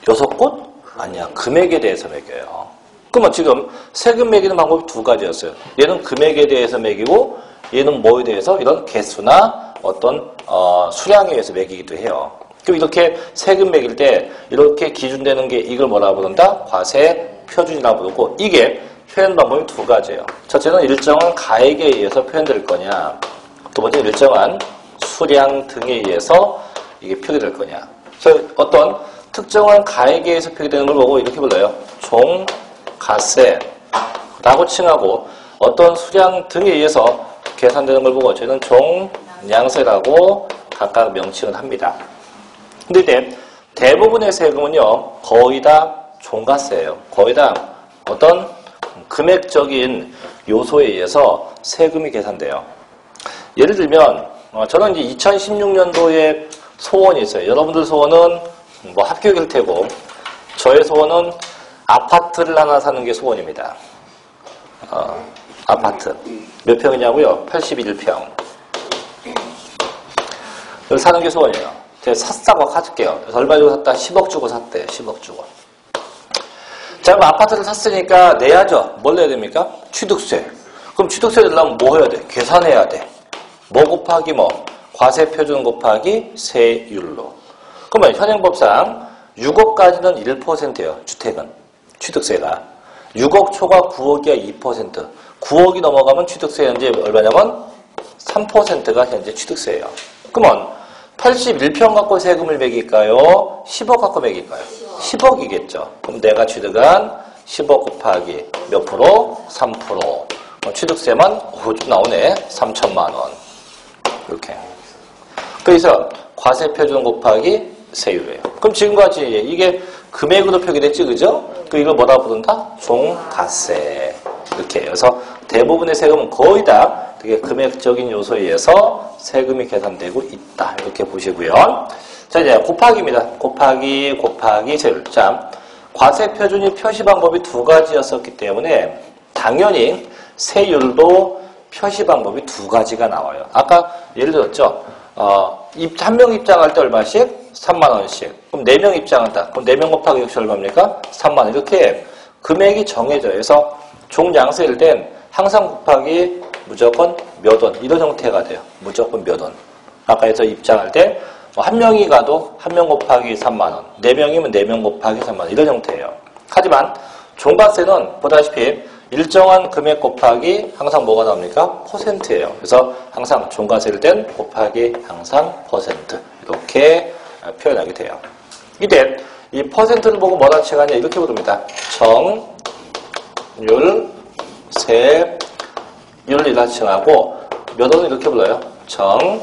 6곳? 아니야. 금액에 대해서 매겨요. 그러면 지금 세금 매기는 방법이 두 가지였어요. 얘는 금액에 대해서 매기고 얘는 뭐에 대해서 이런 개수나 어떤 수량에 의해서 매기기도 해요. 그럼 이렇게 세금 매길 때 이렇게 기준되는 게 이걸 뭐라 부른다? 과세 표준이라고 부르고 이게 표현 방법이 두 가지예요. 첫째는 일정한 가액에 의해서 표현될 거냐. 두 번째는 일정한 수량 등에 의해서 이게 표기될 거냐. 그래서 어떤 특정한 가액에 의해서 표기되는 걸 보고 이렇게 불러요. 종가세라고 칭하고 어떤 수량 등에 의해서 계산되는 걸 보고 저희는 종량세라고 각각 명칭을 합니다. 근데 이제 대부분의 세금은요, 거의 다 종가세예요. 거의 다 어떤 금액적인 요소에 의해서 세금이 계산돼요. 예를 들면, 저는 이제 2016년도에 소원이 있어요. 여러분들 소원은 뭐 합격일 테고, 저의 소원은 아파트를 하나 사는 게 소원입니다. 아파트. 몇 평이냐고요? 81평. 여기 사는 게 소원이에요. 제가 샀다고 가질게요. 그래서 얼마 주고 샀다? 10억 주고 샀대요. 10억 주고. 자, 그럼 아파트를 샀으니까 내야죠. 뭘 내야 됩니까? 취득세. 그럼 취득세 내려면 뭐 해야 돼? 계산해야 돼. 뭐 곱하기 뭐? 과세 표준 곱하기 세율로. 그러면 현행법상 6억까지는 1%예요. 주택은. 취득세가. 6억 초과 9억이야 2%. 9억이 넘어가면 취득세 현재 얼마냐면 3%가 현재 취득세예요. 그러면 81평 갖고 세금을 매길까요? 10억 갖고 매길까요? 10억이겠죠. 그럼 내가 취득한 10억 곱하기 몇 프로? 3%. 취득세만 좀 나오네. 3천만 원. 이렇게. 그래서 과세표준 곱하기 세율이에요. 그럼 지금까지 이게 금액으로 표기됐지, 그죠? 이걸 뭐라 부른다? 종가세. 이렇게 해요. 그래서 대부분의 세금은 거의 다 되게 금액적인 요소에 의해서 세금이 계산되고 있다. 이렇게 보시고요. 자, 이제 곱하기입니다. 곱하기 세율. 자, 과세 표준이 표시 방법이 두 가지였었기 때문에 당연히 세율도 표시 방법이 두 가지가 나와요. 아까 예를 들었죠. 한 명 입장할 때 얼마씩? 3만 원씩. 그럼 4명 입장한다. 그럼 4명 곱하기 역시 얼마입니까? 3만 원. 이렇게 금액이 정해져요. 그래서 종량세일 땐 항상 곱하기 무조건 몇 원. 이런 형태가 돼요. 무조건 몇 원. 아까 해서 입장할 때 한 명이 가도 한 명 곱하기 3만 원. 4명이면 4명 곱하기 3만 원. 이런 형태예요. 하지만 종가세는 보다시피 일정한 금액 곱하기 항상 뭐가 나옵니까? %예요. 그래서 항상 종가세를 땐 곱하기 항상 %. 이렇게 표현하게 돼요. 이때 이 %를 보고 뭐라 칭하냐 이렇게 부릅니다. 정률, 세율이라 칭하고 몇 원을 이렇게 불러요. 정액,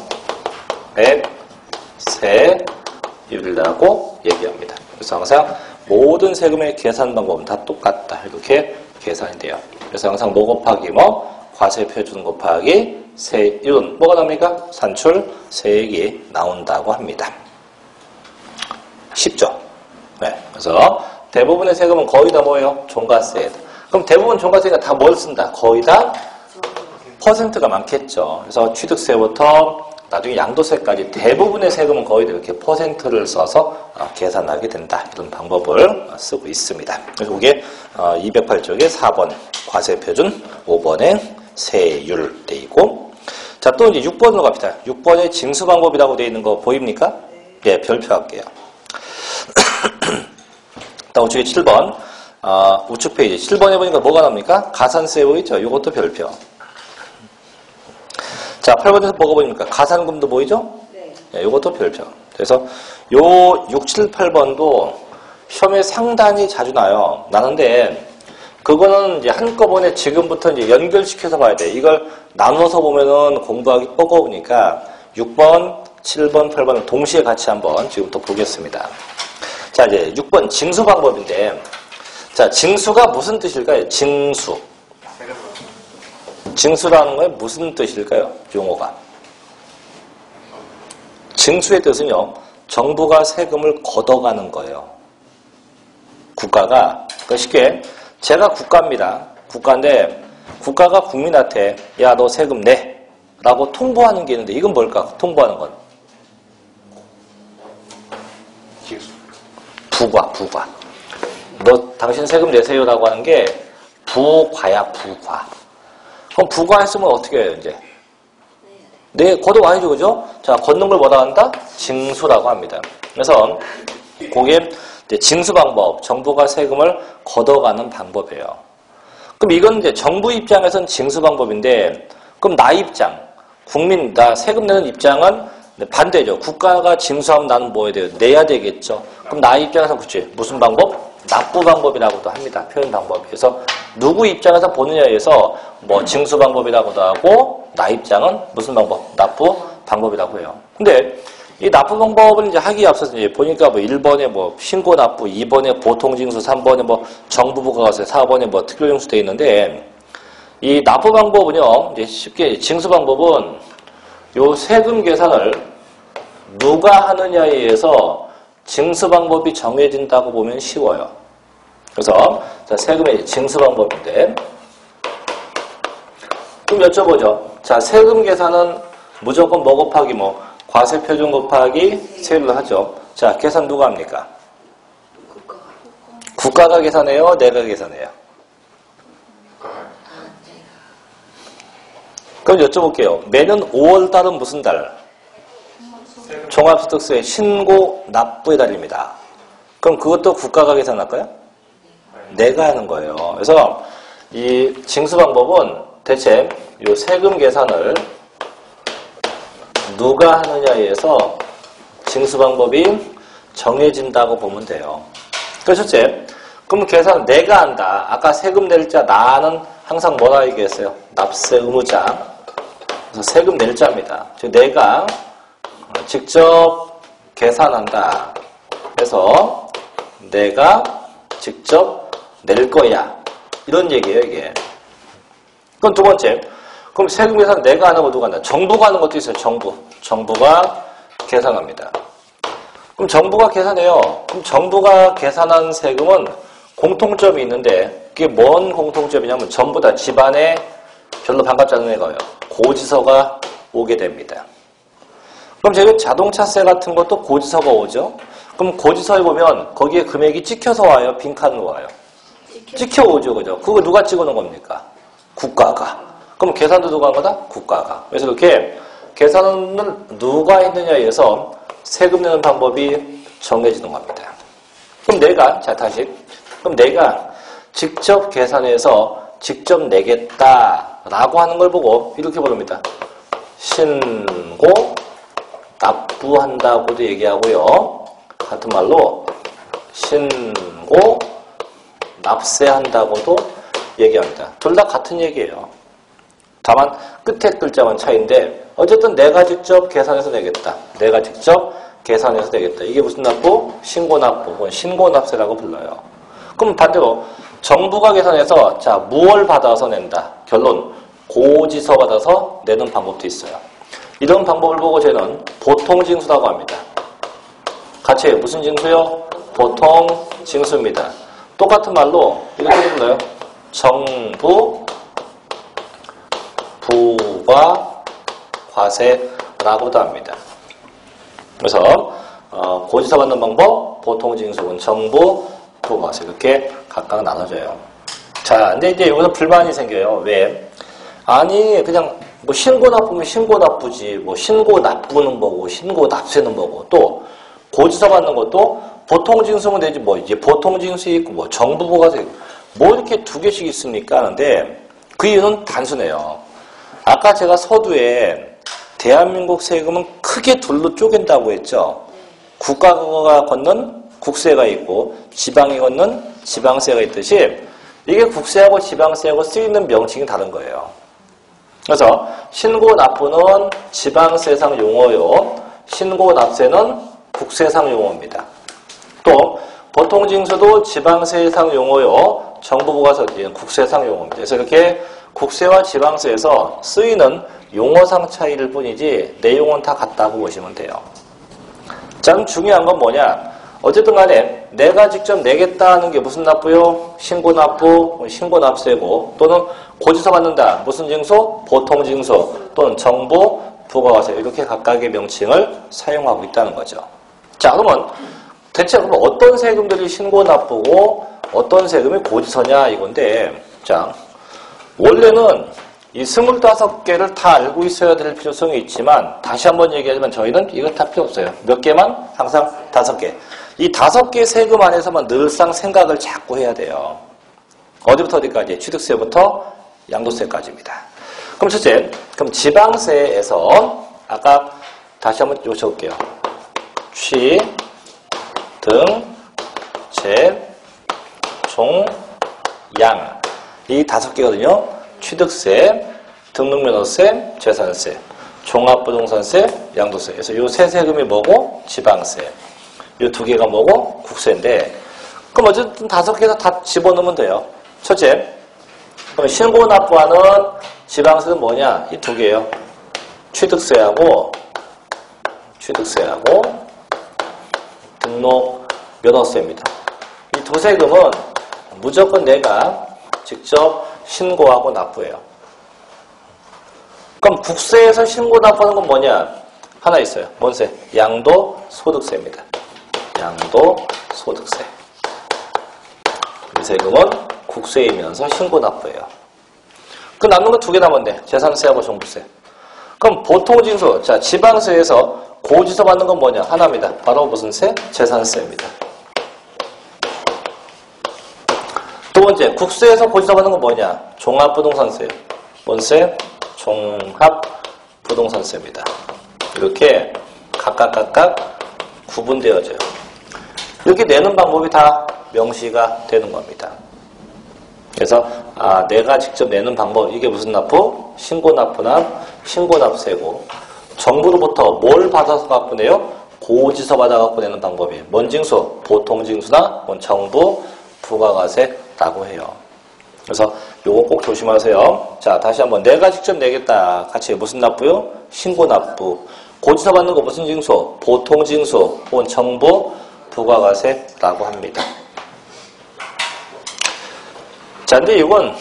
세율이라고 얘기합니다. 그래서 항상 모든 세금의 계산 방법은 다 똑같다. 이렇게 계산이 돼요. 그래서 항상 뭐 곱하기 뭐 과세 표준 곱하기 세율은 뭐가 나옵니까? 산출 세액이 나온다고 합니다. 쉽죠? 네. 그래서 대부분의 세금은 거의 다 뭐예요? 종가세. 그럼 대부분 종가세가 다 뭘 쓴다? 거의 다 %가 많겠죠. 그래서 취득세부터 나중에 양도세까지 대부분의 세금은 거의 이렇게 %를 써서 계산하게 된다. 이런 방법을 쓰고 있습니다. 그래서 이게 208쪽에 4번 과세표준, 5번에 세율 돼 있고, 자, 또 이제 6번으로 갑시다. 6번에 징수방법이라고 되어 있는 거 보입니까? 예, 별표할게요. 다음 우측에 7번, 우측 페이지 7번에 보니까 뭐가 나옵니까? 가산세 보이죠? 이것도 별표. 자, 8번에서 뭐가 보입니까? 가산금도 보이죠? 네. 예, 이것도 별표. 그래서 요 6, 7, 8번도 시험에 상당히 자주 나는데 그거는 이제 한꺼번에 지금부터 이제 연결시켜서 봐야 돼. 이걸 나눠서 보면은 공부하기 버거우니까 6번, 7번, 8번을 동시에 같이 한번 지금부터 보겠습니다. 자, 이제 6번 징수 방법인데, 자, 징수가 무슨 뜻일까요? 징수. 징수라는 건 무슨 뜻일까요? 용어가. 징수의 뜻은요, 정부가 세금을 걷어가는 거예요. 국가가, 그러니까 쉽게, 제가 국가입니다. 국가인데, 국가가 국민한테, 야, 너 세금 내. 라고 통보하는 게 있는데, 이건 뭘까? 통보하는 건. 부과. 너, 당신 세금 내세요. 라고 하는 게, 부과야, 부과. 그럼 부과했으면 어떻게 해요, 이제? 네, 걷어와야죠, 그죠? 자, 걷는 걸 뭐라 한다? 징수라고 합니다. 그래서, 그게 이제 징수 방법, 정부가 세금을 걷어가는 방법이에요. 그럼 이건 이제 정부 입장에서는 징수 방법인데, 그럼 나 입장, 국민, 나 세금 내는 입장은 반대죠. 국가가 징수하면 나는 뭐 해야 돼요? 내야 되겠죠. 그럼 나 입장에서 그치? 무슨 방법? 납부 방법이라고도 합니다. 표현 방법이. 그래서 누구 입장에서 보느냐에 의해서 뭐 징수 방법이라고도 하고 나 입장은 무슨 방법? 납부 방법이라고 해요. 근데 이 납부 방법을 이제 하기에 앞서서 이제 보니까 뭐 1번에 뭐 신고 납부, 2번에 보통 징수, 3번에 뭐 정부 부가세, 4번에 뭐 특별 징수 돼 있는데 이 납부 방법은요, 이제 쉽게 징수 방법은 요 세금 계산을 누가 하느냐에 의해서 징수 방법이 정해진다고 보면 쉬워요. 그래서 자, 세금의 징수 방법인데 좀 여쭤보죠. 자, 세금 계산은 무조건 뭐 곱하기 뭐 과세 표준 곱하기 세율로 하죠. 자, 계산 누가 합니까? 국가가 계산해요? 내가 계산해요? 그럼 여쭤볼게요. 매년 5월 달은 무슨 달? 종합소득세 신고 납부의 달입니다. 그럼 그것도 국가가 계산할까요? 내가 하는 거예요. 그래서 이 징수 방법은 대체 이 세금 계산을 누가 하느냐에 의해서 징수 방법이 정해진다고 보면 돼요. 그래서 첫째, 그럼 계산 내가 한다. 아까 세금 낼 자 나는 항상 뭐라 얘기했어요? 납세 의무자. 그래서 세금 낼 자입니다. 즉 내가 직접 계산한다. 그래서 내가 직접 낼 거야. 이런 얘기예요, 이게. 그럼 두 번째. 그럼 세금 계산 내가 하는 거 누가 한다? 정부가 하는 것도 있어요, 정부. 정부가 계산합니다. 그럼 정부가 계산해요. 그럼 정부가 계산한 세금은 공통점이 있는데 그게 뭔 공통점이냐면 전부 다 집안에 별로 반갑지 않은 애가요. 고지서가 오게 됩니다. 그럼 저희 자동차세 같은 것도 고지서가 오죠. 그럼 고지서에 보면 거기에 금액이 찍혀서 와요? 빈칸으로 와요? 찍혀 오죠, 그죠? 그거 누가 찍어놓은 겁니까? 국가가. 그럼 계산도 누가 한 거다? 국가가. 그래서 이렇게 계산을 누가 했느냐에 의해서 세금 내는 방법이 정해지는 겁니다. 그럼 내가, 자, 다시. 그럼 내가 직접 계산해서 직접 내겠다라고 하는 걸 보고 이렇게 부릅니다. 신고, 납부한다고도 얘기하고요. 같은 말로 신고, 납세한다고도 얘기합니다. 둘 다 같은 얘기예요. 다만 끝에 글자만 차이인데 어쨌든 내가 직접 계산해서 내겠다. 내가 직접 계산해서 내겠다. 이게 무슨 납부? 신고납부 혹은 신고납세라고 불러요. 그럼 반대로 정부가 계산해서 자 무얼 받아서 낸다. 결론 고지서 받아서 내는 방법도 있어요. 이런 방법을 보고 저희는 보통징수라고 합니다. 같이 해요. 무슨 징수요? 보통징수입니다. 똑같은 말로 이렇게 불러요. 정부 부과 과세라고도 합니다. 그래서 고지서 받는 방법, 보통징수는 정부, 부과세 이렇게 각각 나눠져요. 자, 근데 이제 여기서 불만이 생겨요. 왜? 아니 그냥 뭐 신고 납부면 신고 납부지, 뭐 신고 납부는 뭐고, 신고 납세는 뭐고, 또 고지서 받는 것도 보통징수면 되지 뭐 이제 보통징수 있고 뭐 정부 부과세 뭐 이렇게 두 개씩 있습니까? 하는데 그 이유는 단순해요. 아까 제가 서두에 대한민국 세금은 크게 둘로 쪼갠다고 했죠. 국가가 걷는 국세가 있고 지방이 걷는 지방세가 있듯이 이게 국세하고 지방세하고 쓰이는 명칭이 다른 거예요. 그래서 신고 납부는 지방세상 용어요. 신고 납세는 국세상 용어입니다. 또 보통징수도 지방세상 용어요. 정부 부과세 국세상 용어입니다. 그래서 이렇게 국세와 지방세에서 쓰이는 용어상 차이일 뿐이지 내용은 다 같다고 보시면 돼요. 자, 그럼 중요한 건 뭐냐? 어쨌든 간에 내가 직접 내겠다 하는 게 무슨 납부요? 신고납부, 신고납세고, 또는 고지서 받는다. 무슨 징수? 보통징수, 또는 정부, 부가가세, 이렇게 각각의 명칭을 사용하고 있다는 거죠. 자, 그러면 대체 그럼 어떤 세금들이 신고납부고 어떤 세금이 고지서냐 이건데, 자, 원래는 이 25개를 다 알고 있어야 될 필요성이 있지만, 다시 한번 얘기하지만 저희는 이거 다 필요 없어요. 몇 개만? 항상 5개. 이 5개 세금 안에서만 늘상 생각을 자꾸 해야 돼요. 어디부터 어디까지? 취득세부터 양도세까지입니다. 그럼 첫째, 그럼 지방세에서 아까 다시 한번 요청할게요. 취, 등, 재, 종, 양. 이 5개거든요. 취득세, 등록면허세, 재산세, 종합부동산세, 양도세. 그래서 이 세 세금이 뭐고? 지방세. 이 2개가 뭐고? 국세인데, 그럼 어쨌든 5개에서 다 집어넣으면 돼요. 첫째, 그럼 신고납부하는 지방세는 뭐냐? 이 2개예요. 취득세하고 등록면허세입니다. 이 2 세금은 무조건 내가 직접 신고하고 납부해요. 그럼 국세에서 신고납부하는 건 뭐냐? 하나 있어요. 뭔 세? 양도소득세입니다. 양도소득세. 이 세금은 국세이면서 신고납부예요. 그 남는 건 2개 남았네. 재산세하고 종부세. 그럼 보통징수, 자, 지방세에서 고지서 받는 건 뭐냐? 하나입니다. 바로 무슨 세? 재산세입니다. 두 번째, 국세에서 고지서 받는 건 뭐냐? 종합부동산세. 뭔 세? 종합부동산세입니다. 이렇게 각각 구분되어져요. 이렇게 내는 방법이 다 명시가 되는 겁니다. 그래서 내가 직접 내는 방법, 이게 무슨 납부? 신고납세고, 정부로부터 뭘 받아서 갖고 내요? 고지서 받아 갖고 내는 방법이에요. 뭔 징수? 보통징수나 정부, 부가가세라고 해요. 그래서 요거 꼭 조심하세요. 자, 다시 한번 내가 직접 내겠다. 같이 무슨 납부요? 신고납부. 고지서 받는 거 무슨 징수? 보통징수, 혹은 정부, 부가가세라고 합니다. 자, 근데 이건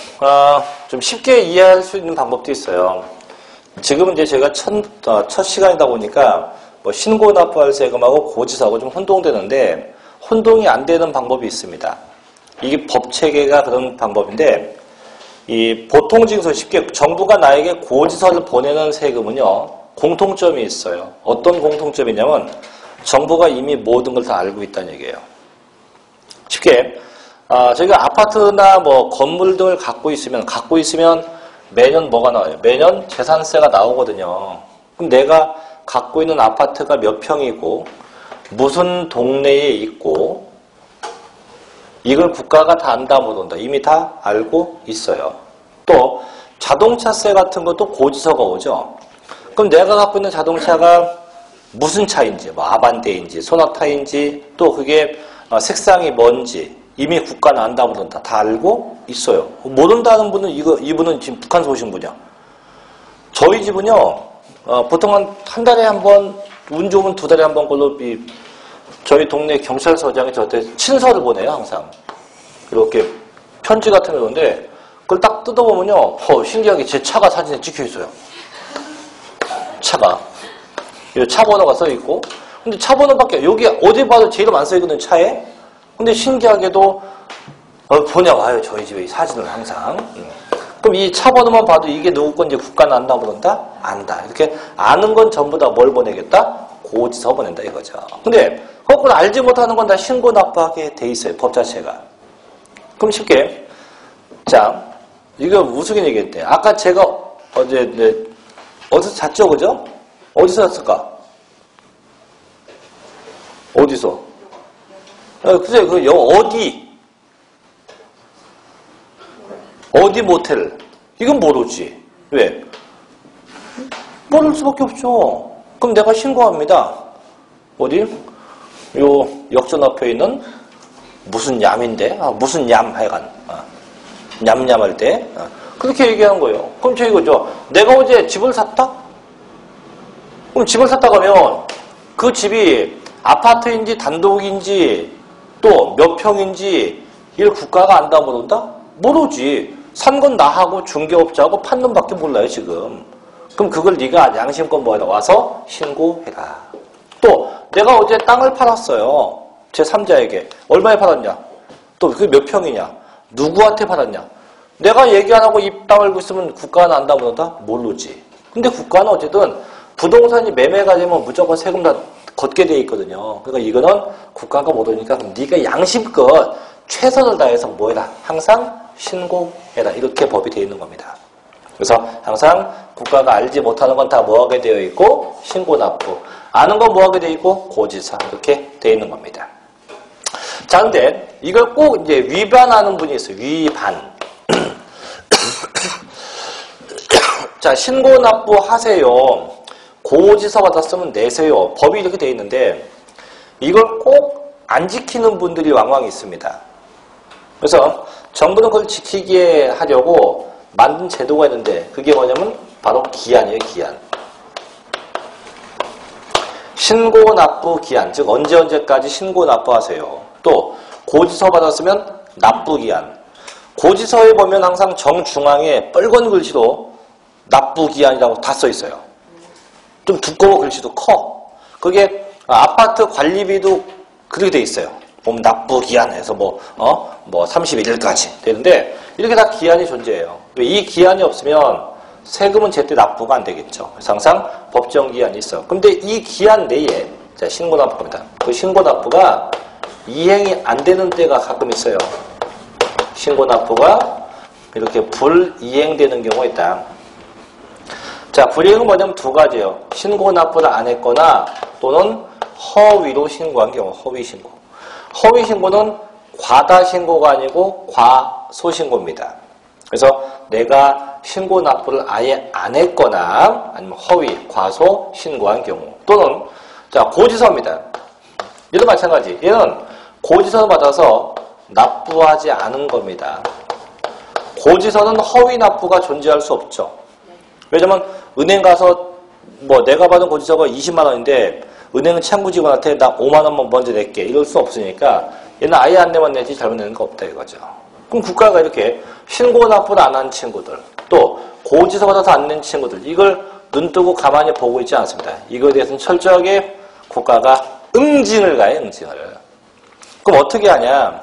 좀 쉽게 이해할 수 있는 방법도 있어요. 지금은 이제 제가 첫 시간이다 보니까 뭐 신고납부할 세금하고 고지서하고 좀 혼동되는데, 혼동이 안 되는 방법이 있습니다. 이게 법 체계가 그런 방법인데, 이 보통징수, 쉽게 정부가 나에게 고지서를 보내는 세금은요, 공통점이 있어요. 어떤 공통점이냐면 정부가 이미 모든 걸 다 알고 있다는 얘기예요. 쉽게 저희가 아파트나 뭐 건물 등을 갖고 있으면 매년 뭐가 나와요? 매년 재산세가 나오거든요. 그럼 내가 갖고 있는 아파트가 몇 평이고 무슨 동네에 있고 이걸 국가가 다 안다 못 온다. 이미 다 알고 있어요. 또 자동차세 같은 것도 고지서가 오죠. 그럼 내가 갖고 있는 자동차가 무슨 차인지, 뭐 아반떼인지, 소나타인지, 또 그게 색상이 뭔지 이미 국가는 안다 못 온다. 다 알고 있어요. 못 온다는 분은 이분은 지금 북한서 오신 분이야. 저희 집은요, 보통 한 달에 한 번, 운 좋으면 2달에 한 번 걸로 저희 동네 경찰서장이 저한테 친서를 보내요, 항상. 이렇게 편지 같은 게 오는데, 그걸 딱 뜯어보면요, 신기하게 제 차가 사진에 찍혀 있어요. 차가. 이 차 번호가 써 있고, 근데 차 번호밖에, 여기 어디 봐도 제 이름 안 써 있거든요, 차에. 근데 신기하게도, 보냐고, 저희 집에 사진을 항상. 그럼 이 차 번호만 봐도 이게 누구 건지 국가는 안다 그런다? 안다. 이렇게 아는 건 전부 다 뭘 보내겠다? 고지서 보낸다 이거죠. 근데 그걸 알지 못하는 건 다 신고 납부하게 돼 있어요. 법 자체가. 그럼 쉽게 자, 이거 우스갯 얘기했대. 아까 제가 어디서 잤죠, 그죠? 어디서 잤을까? 어디서? 글쎄, 어디 모텔? 이건 모르지. 왜? 모를 수밖에 없죠. 그럼 내가 신고합니다. 어디? 요 역전 앞에 있는 무슨 얌인데? 무슨 얌 하여간. 냠냠할 때. 그렇게 얘기하는 거예요. 그럼 저 이거죠. 내가 어제 집을 샀다? 그럼 집을 샀다 가면 그 집이 아파트인지 단독인지 또 몇 평인지 이걸 국가가 안다 모른다? 모르지. 산 건 나하고 중개업자하고 판 놈밖에 몰라요 지금. 그럼 그걸 네가 양심껏 뭐해라 와서 신고해라. 또 내가 어제 땅을 팔았어요. 제 3자에게. 얼마에 팔았냐? 또 그게 몇 평이냐? 누구한테 팔았냐? 내가 얘기 안 하고 입 다물고 있으면 국가는 안다 모른다? 모르지. 근데 국가는 어쨌든 부동산이 매매가 되면 무조건 세금 다 걷게 돼 있거든요. 그러니까 이거는 국가가 모르니까 그럼 네가 양심껏 최선을 다해서 뭐해라? 항상 신고해라. 이렇게 법이 되어 있는 겁니다. 그래서 항상 국가가 알지 못하는 건 다 뭐하게 되어 있고 신고 납부, 아는 건 뭐하게 되어 있고 고지서 이렇게 되어 있는 겁니다. 자, 근데 이걸 꼭 이제 위반하는 분이 있어요. 위반. 자, 신고 납부 하세요. 고지서 받았으면 내세요. 법이 이렇게 되어 있는데 이걸 꼭 안 지키는 분들이 왕왕 있습니다. 그래서 정부는 그걸 지키게 하려고 만든 제도가 있는데 그게 뭐냐면 바로 기한이에요. 기한. 신고 납부 기한. 즉 언제까지 신고 납부하세요. 또 고지서 받았으면 납부 기한. 고지서에 보면 항상 정중앙에 빨간 글씨로 납부 기한이라고 다 써 있어요. 좀 두꺼워 글씨도 커. 그게 아파트 관리비도 그렇게 돼 있어요. 보면 납부 기한에서 뭐 31일까지 되는데 이렇게 다 기한이 존재해요. 이 기한이 없으면 세금은 제때 납부가 안 되겠죠. 그래서 항상 법정 기한이 있어요. 근데 이 기한 내에 자, 신고 납부입니다. 그 신고 납부가 이행이 안 되는 때가 가끔 있어요. 신고 납부가 이렇게 불이행되는 경우가 있다. 자, 불이행은 뭐냐면 두 가지예요. 신고 납부를 안 했거나 또는 허위로 신고한 경우, 허위 신고. 허위 신고는 과다 신고가 아니고 과소 신고입니다. 그래서 내가 신고 납부를 아예 안 했거나 아니면 허위, 과소 신고한 경우 또는 자, 고지서입니다. 얘도 마찬가지. 얘는 고지서를 받아서 납부하지 않은 겁니다. 고지서는 허위 납부가 존재할 수 없죠. 왜냐면 은행 가서 뭐 내가 받은 고지서가 20만 원인데 은행 창구 직원한테 나 5만 원만 먼저 낼게 이럴 수 없으니까 얘는 아예 안 내면 내지 잘못 내는 거 없다 이거죠. 그럼 국가가 이렇게 신고 납부를 안 한 친구들 또 고지서 받아서 안 낸 친구들 이걸 눈뜨고 가만히 보고 있지 않습니다. 이거에 대해서는 철저하게 국가가 응징을 가해. 응징을. 그럼 어떻게 하냐.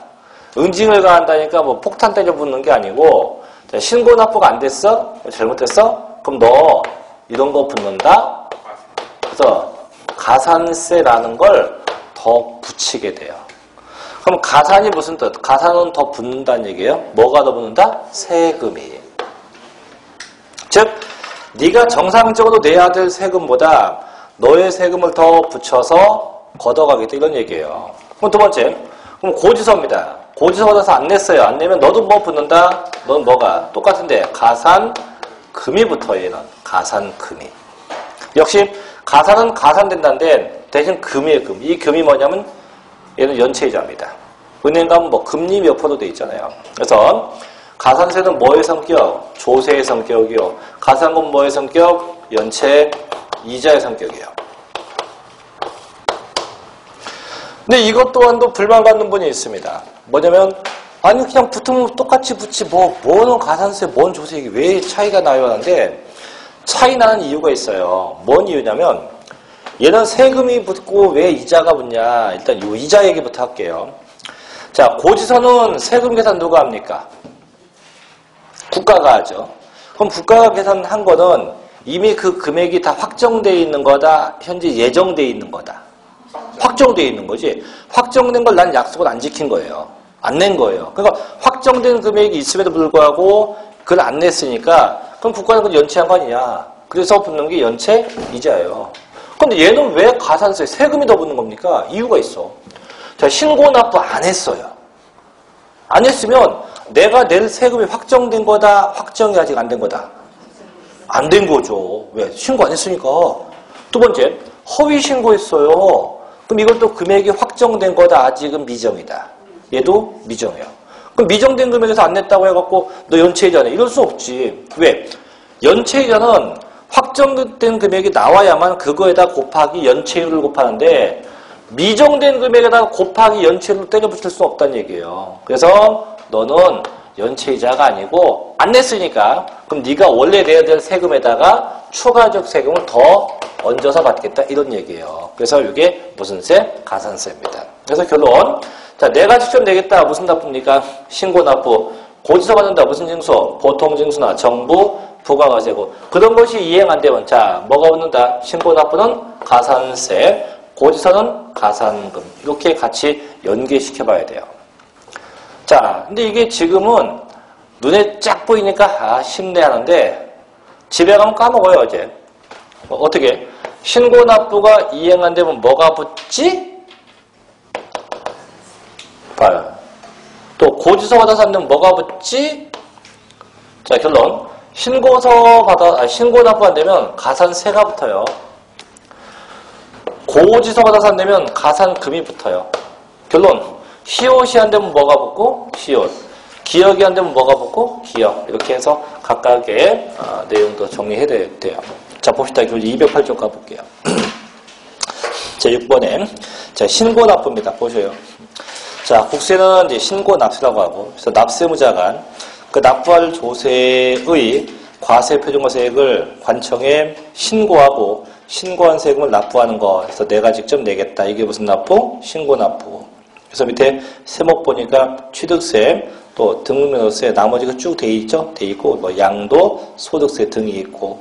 응징을 가한다니까 뭐 폭탄 때려 붓는 게 아니고 자, 신고 납부가 안 됐어? 잘못했어? 그럼 너 이런 거 붙는다? 그래서 가산세라는 걸 더 붙이게 돼요. 그럼 가산이 무슨 뜻? 가산은 더 붙는다는 얘기예요. 뭐가 더 붙는다? 세금이. 즉 네가 정상적으로 내야 될 세금보다 너의 세금을 더 붙여서 걷어가겠다 이런 얘기예요. 그럼 두 번째, 그럼 고지서입니다. 고지서 받아서 안 냈어요. 안 내면 너도 뭐 붙는다? 넌 뭐가? 똑같은데 가산금이 붙어 얘는. 가산금이. 역시 가산은 가산된다는데 대신 금이에요. 금. 이 금이 뭐냐면 얘는 연체이자입니다. 은행 가면 뭐 금리 몇 프로 돼 있잖아요. 그래서 가산세는 뭐의 성격? 조세의 성격이요. 가산금 뭐의 성격? 연체 이자의 성격이에요. 근데 이것 또한도 불만 갖는 분이 있습니다. 뭐냐면 아니 그냥 붙으면 똑같이 붙지 뭐는 가산세 뭔 조세 이게 왜 차이가 나요 하는데 차이 나는 이유가 있어요. 뭔 이유냐면 얘는 세금이 붙고 왜 이자가 붙냐. 일단 이 이자 얘기부터 할게요. 자, 고지서는 세금 계산 누가 합니까? 국가가 하죠. 그럼 국가가 계산한 거는 이미 그 금액이 다 확정되어 있는 거다. 현재 예정되어 있는 거다. 확정되어 있는 거지. 확정된 걸 난 약속을 안 지킨 거예요. 안 낸 거예요. 그러니까 확정된 금액이 있음에도 불구하고 그걸 안 냈으니까 그럼 국가는 그걸 연체한 거 아니냐. 그래서 붙는 게 연체 이자예요. 근데 얘는 왜 가산세 세금이 더 붙는 겁니까? 이유가 있어. 자, 신고 납부 안 했어요. 안 했으면 내가 낼 세금이 확정된 거다. 확정이 아직 안 된 거다. 안 된 거죠. 왜? 신고 안 했으니까. 두 번째, 허위 신고했어요. 그럼 이것도 금액이 확정된 거다. 아직은 미정이다. 얘도 미정이에요. 그럼 미정된 금액에서 안 냈다고 해갖고 너 연체이자네. 이럴 수 없지. 왜? 연체이자는 확정된 금액이 나와야만 그거에다 곱하기 연체율을 곱하는데 미정된 금액에다 곱하기 연체율을 때려 붙일 수 없다는 얘기예요. 그래서 너는 연체이자가 아니고 안 냈으니까 그럼 네가 원래 내야 될 세금에다가 추가적 세금을 더 얹어서 받겠다 이런 얘기예요. 그래서 이게 무슨 세? 가산세입니다. 그래서 결론 자 내가 직접 내겠다 무슨 납부입니까? 신고납부. 고지서 받는다 무슨 징수? 보통징수나 정부 부가가세고 그런 것이 이행 안 되면 자 뭐가 붙는다? 신고납부는 가산세, 고지서는 가산금 이렇게 같이 연계시켜 봐야 돼요. 자 근데 이게 지금은 눈에 쫙 보이니까 아 쉽네 하는데 집에 가면 까먹어요 어제. 어떻게? 신고납부가 이행 안 되면 뭐가 붙지? 봐요. 또 고지서 받아서 안 되면 뭐가 붙지? 자 결론 신고납부 안 되면 가산세가 붙어요. 고지서 받아서 안 되면 가산금이 붙어요. 결론 시옷이 안 되면 뭐가 붙고? 시옷. 기억이 안 되면 뭐가 붙고? 기억. 이렇게 해서 각각의 내용도 정리해야 돼요. 자 봅시다. 208쪽 가볼게요. 자 6번에 자 신고납부입니다. 보셔요. 자 국세는 이제 신고납세라고 하고 그래서 납세무자가 그 납부할 조세의 과세표준과세액을 관청에 신고하고 신고한 세금을 납부하는 거. 그래서 내가 직접 내겠다. 이게 무슨 납부? 신고납부. 그래서 밑에 세목 보니까 취득세, 또 등록면허세, 나머지가 쭉 돼 있죠? 돼 있고 뭐 양도, 소득세 등이 있고.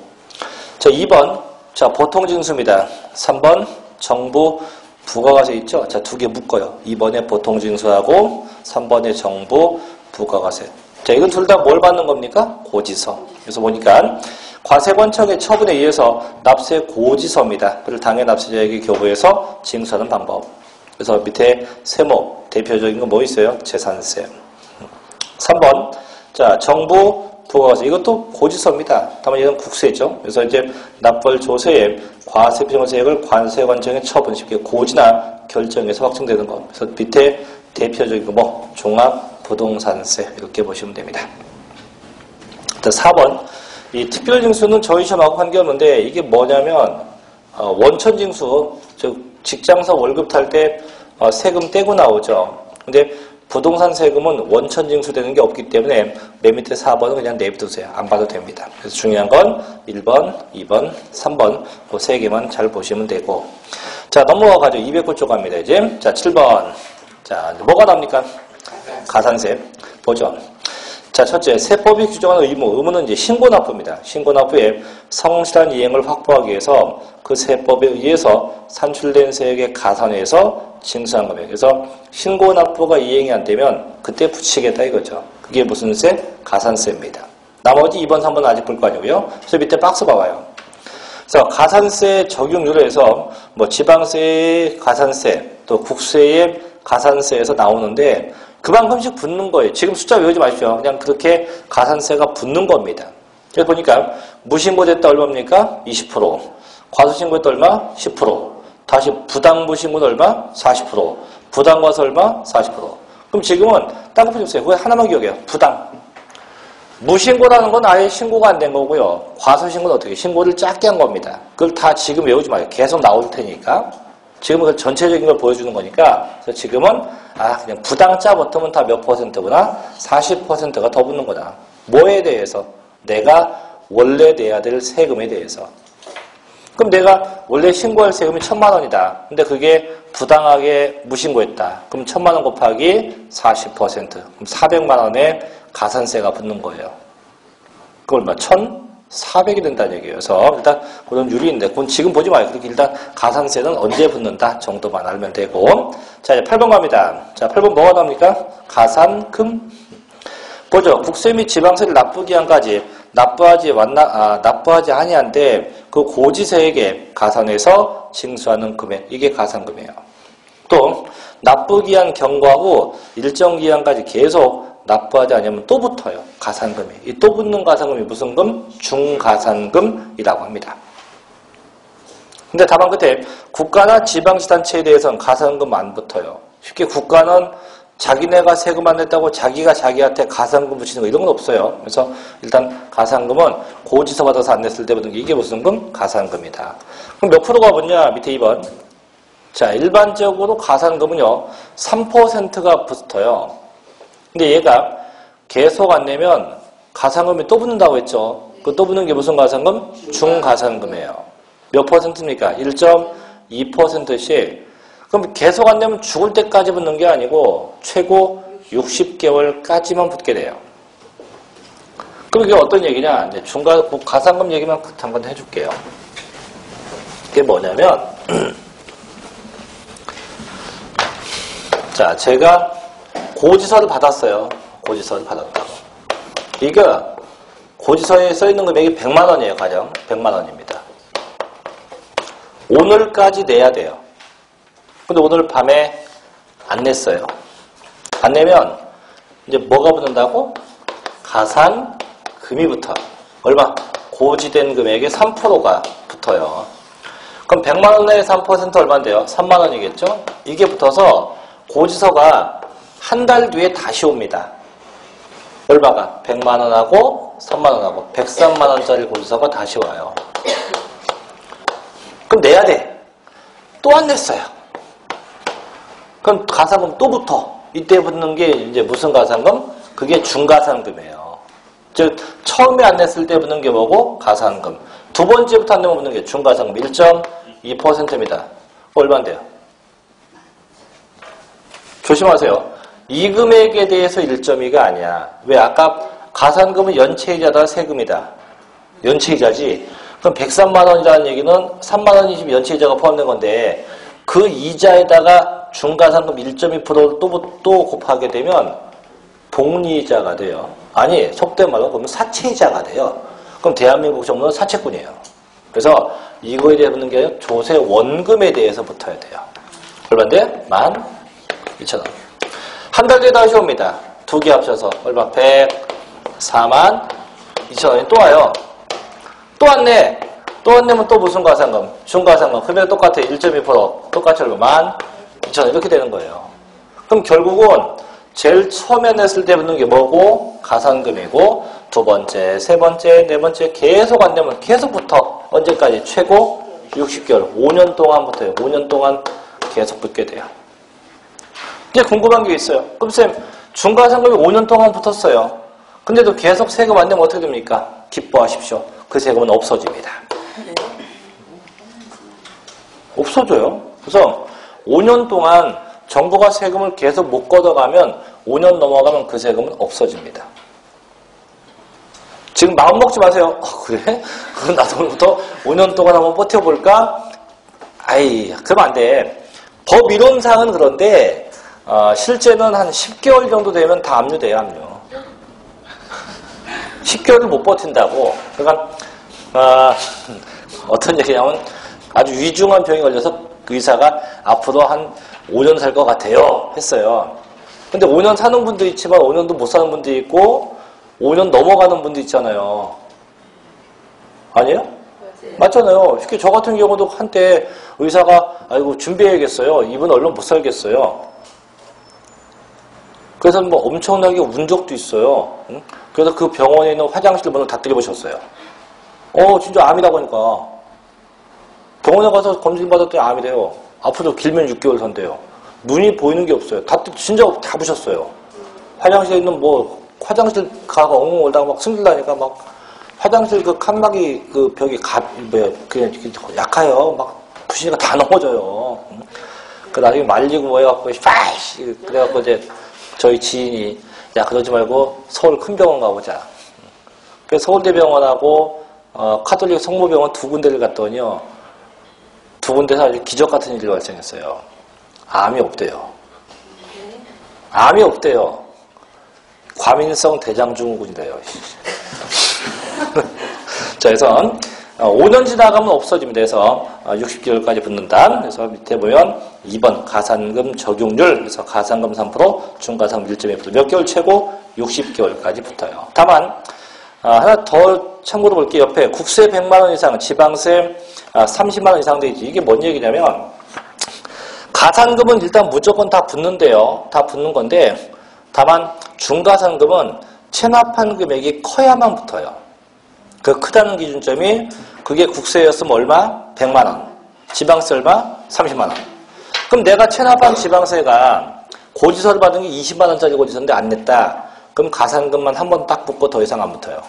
자 2번 자 보통징수입니다. 3번 정부 부가가세 있죠? 자 두 개 묶어요. 2번에 보통징수하고 3번에 정부 부가가세. 자, 이건 둘 다 뭘 받는 겁니까? 고지서. 그래서 보니까 과세관청의 처분에 의해서 납세 고지서입니다. 그를 당해 납세자에게 교부해서 징수하는 방법. 그래서 밑에 세목 대표적인 거 뭐 있어요? 재산세. 3번 자 정부 부가가세 이것도 고지서입니다. 다만 얘는 국세죠. 그래서 이제 납부할 조세의 과세표준과세액을 관세관청의 처분 쉽게 고지나 결정에서 확정되는 것. 그래서 밑에 대표적인 거 뭐 종합부동산세 이렇게 보시면 됩니다. 4번 이 특별징수는 저희 시험하고 관계없는데 이게 뭐냐면 원천징수 즉 직장서 월급 탈 때 세금 떼고 나오죠. 근데 부동산 세금은 원천징수 되는 게 없기 때문에 맨 밑에 4번은 그냥 내비두세요. 안 봐도 됩니다. 그래서 중요한 건 1번, 2번, 3번 그 세 개만 잘 보시면 되고 자 넘어가가지고 209쪽 갑니다. 이제 자 7번 자 뭐가 나옵니까? 가산세 보죠. 자 첫째 세법이 규정하는 의무 의무는 이제 신고납부입니다. 신고납부의 성실한 이행을 확보하기 위해서 그 세법에 의해서 산출된 세액의 가산해서 징수한 겁니다. 그래서 신고납부가 이행이 안 되면 그때 붙이겠다 이거죠. 그게 무슨 세? 가산세입니다. 나머지 2번, 3번은 아직 볼 거 아니고요. 그래서 밑에 박스 봐봐요. 그래서 가산세 적용률에 해서 뭐 지방세의 가산세 또 국세의 가산세에서 나오는데 그만큼씩 붙는 거예요. 지금 숫자 외우지 마십시오. 그냥 그렇게 가산세가 붙는 겁니다. 그래서 보니까 무신고됐다 얼마입니까? 20%. 과소신고했다 얼마? 10%. 다시 부당무신고는 얼마? 40%. 부당과세 얼마? 40%. 그럼 지금은 딴 거 보세요. 그거 하나만 기억해요. 부당. 무신고라는 건 아예 신고가 안 된 거고요. 과소신고는 어떻게? 신고를 작게 한 겁니다. 그걸 다 지금 외우지 마요. 계속 나올 테니까. 지금은 그 전체적인 걸 보여주는 거니까 그래서 지금은 그냥 부당자 붙으면 다 몇 %구나? 40%가 더 붙는 거다. 뭐에 대해서? 내가 원래 내야 될 세금에 대해서. 그럼 내가 원래 신고할 세금이 1,000만 원이다. 근데 그게 부당하게 무신고했다. 그럼 1,000만 원 곱하기 40%. 그럼 400만 원에 가산세가 붙는 거예요. 그걸 얼마? 1,400이 된다는 얘기예요. 그래서 일단 그런 유리인데 그건 지금 보지 마요. 그렇게 일단 가산세는 언제 붙는다 정도만 알면 되고. 자 이제 8번 갑니다. 자 8번 뭐가 나옵니까? 가산금. 보죠. 국세 및 지방세를 납부기한까지 납부하지 아니한데 그 고지세액에 가산해서 징수하는 금액 이게 가산금이에요. 또 납부기한 경과후 일정 기한까지 계속 납부하지 않으면 또 붙어요. 가산금이. 이 또 붙는 가산금이 무슨 금? 중가산금이라고 합니다. 근데 다만 끝에 국가나 지방시단체에 대해서는 가산금 안 붙어요. 쉽게 국가는 자기네가 세금 안 냈다고 자기가 자기한테 가산금 붙이는 거 이런 건 없어요. 그래서 일단 가산금은 고지서 받아서 안 냈을 때 받는 게 이게 무슨 금? 가산금이다. 그럼 몇 프로가 붙냐? 밑에 2번. 자, 일반적으로 가산금은요, 3%가 붙어요. 근데 얘가 계속 안 내면 가산금이 또 붙는다고 했죠. 그 또 붙는 게 무슨 가산금? 중가산금이에요. 몇 퍼센트입니까? 1.2%씩. 그럼 계속 안 내면 죽을 때까지 붙는 게 아니고 최고 60개월까지만 붙게 돼요. 그럼 이게 어떤 얘기냐? 이제 가산금 얘기만 잠깐 해줄게요. 그게 뭐냐면, 자, 제가 고지서를 받았어요. 고지서를 받았다고. 이거 고지서에 써있는 금액이 100만 원이에요. 가령 100만 원입니다. 오늘까지 내야 돼요. 근데 오늘 밤에 안 냈어요. 안 내면 이제 뭐가 붙는다고? 가산금이 붙어. 얼마? 고지된 금액의 3%가 붙어요. 그럼 100만 원 내에 3% 얼마인데요? 3만 원이겠죠? 이게 붙어서 고지서가 한 달 뒤에 다시 옵니다. 얼마가? 100만 원하고 3만 원하고 103만 원짜리 고지서가 다시 와요. 그럼 내야 돼. 또 안 냈어요. 그럼 가산금 또 붙어. 이때 붙는 게 이제 무슨 가산금? 그게 중가산금이에요. 즉 처음에 안 냈을 때 붙는 게 뭐고? 가산금. 두 번째부터 안 내면 붙는 게 중가산금 1.2%입니다. 얼마인데요? 조심하세요. 이 금액에 대해서 1.2가 아니야. 왜? 아까 가산금은 연체이자다 세금이다. 연체이자지. 그럼 103만 원이라는 얘기는 3만 원이 지금 연체이자가 포함된 건데 그 이자에다가 중가산금 1.2%를 또 곱하게 되면 복리이자가 돼요. 아니, 속된 말로 그러면 사채이자가 돼요. 그럼 대한민국 정부는 사채꾼이에요. 그래서 이거에 대해 붙는 게 아니라 조세 원금에 대해서 붙어야 돼요. 얼마인데? 12,000원. 한 달 뒤에 다시 옵니다. 두 개 합쳐서 얼마? 104만 2천원이 또 와요. 또 안 내. 또 안 내면 또 무슨 가산금? 중가산금. 금액 똑같아. 1.2% 똑같이 얼마? 12,000원 이렇게 되는 거예요. 그럼 결국은 제일 처음에 냈을 때 붙는 게 뭐고? 가산금이고 두 번째, 세 번째, 네 번째 계속 안 내면 계속 붙어. 언제까지? 최고 60개월. 5년 동안 붙어요. 5년 동안 계속 붙게 돼요. 이제 궁금한 게 있어요. 그럼 쌤, 중가산금이 5년 동안 붙었어요. 근데도 계속 세금 안 내면 어떻게 됩니까? 기뻐하십시오. 그 세금은 없어집니다. 없어져요. 그래서 5년 동안 정부가 세금을 계속 못 걷어가면 5년 넘어가면 그 세금은 없어집니다. 지금 마음 먹지 마세요. 그래? 그럼 나도 오늘부터 5년 동안 한번 버텨볼까? 아이, 그러면 안 돼. 법 이론상은 그런데 실제는 한 10개월 정도 되면 다 압류돼요, 압류. 10개월을 못 버틴다고. 그러니까 어떤 얘기냐면 아주 위중한 병이 걸려서 그 의사가 앞으로 한 5년 살 것 같아요 했어요. 근데 5년 사는 분도 있지만 5년도 못 사는 분도 있고 5년 넘어가는 분도 있잖아요. 아니에요? 맞잖아요. 쉽게 저 같은 경우도 한때 의사가 아이고 준비해야겠어요. 이분 얼른 못 살겠어요. 그래서 뭐 엄청나게 운 적도 있어요. 응? 그래서 그 병원에 있는 화장실 문을 다 들여보셨어요. 진짜 암이라고 하니까. 병원에 가서 검진 받았더니 암이래요. 앞으로 길면 6개월 산대요. 눈이 보이는 게 없어요. 진짜 다 부셨어요. 화장실에 있는 화장실 가가 엉엉 울다가 막 승질나니까 막 화장실 그 칸막이 그 벽이 그냥 약해요. 막 부시니까 다 넘어져요. 그 나중에 말리고 뭐 해갖고 파이씨 그래갖고 이제 저희 지인이 야 그러지 말고 서울 큰 병원 가보자. 그래서 서울대병원하고 카톨릭 성모병원 두 군데를 갔더니요. 두 군데서 아주 기적 같은 일이 발생했어요. 암이 없대요. 암이 없대요. 과민성 대장증후군이래요. 자, 그래서 5년 지나가면 없어집니다. 그래서 60개월까지 붙는다. 그래서 밑에 보면 2번 가산금 적용률. 그래서 가산금 3%, 중가산금 1.2%. 몇 개월 최고? 60개월까지 붙어요. 다만 하나 더 참고로 볼게요. 옆에 국세 100만 원 이상, 지방세 30만 원 이상 돼 있지. 이게 뭔 얘기냐면 가산금은 일단 무조건 다 붙는데요. 다 붙는 건데 다만 중가산금은 체납한 금액이 커야만 붙어요. 그 크다는 기준점이 그게 국세였으면 얼마? 100만 원. 지방세 얼마? 30만 원. 그럼 내가 체납한 지방세가 고지서를 받은 게 20만 원짜리 고지서인데 안 냈다. 그럼 가산금만 한 번 딱 붙고 더 이상 안 붙어요.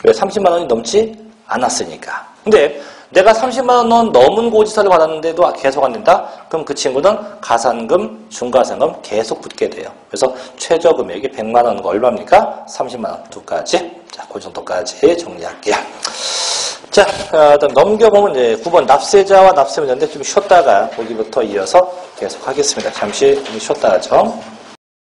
왜? 30만 원이 넘지 않았으니까. 근데 내가 30만 원 넘은 고지서를 받았는데도 계속 안 낸다? 그럼 그 친구는 가산금, 중가산금 계속 붙게 돼요. 그래서 최저 금액이 100만 원과 얼마입니까? 30만 원 두 가지. 자, 그 정도까지 정리할게요. 자, 일단 넘겨보면 이제 9번 납세자와 납세문제인데 좀 쉬었다가 거기부터 이어서 계속 하겠습니다. 잠시 쉬었다 하죠.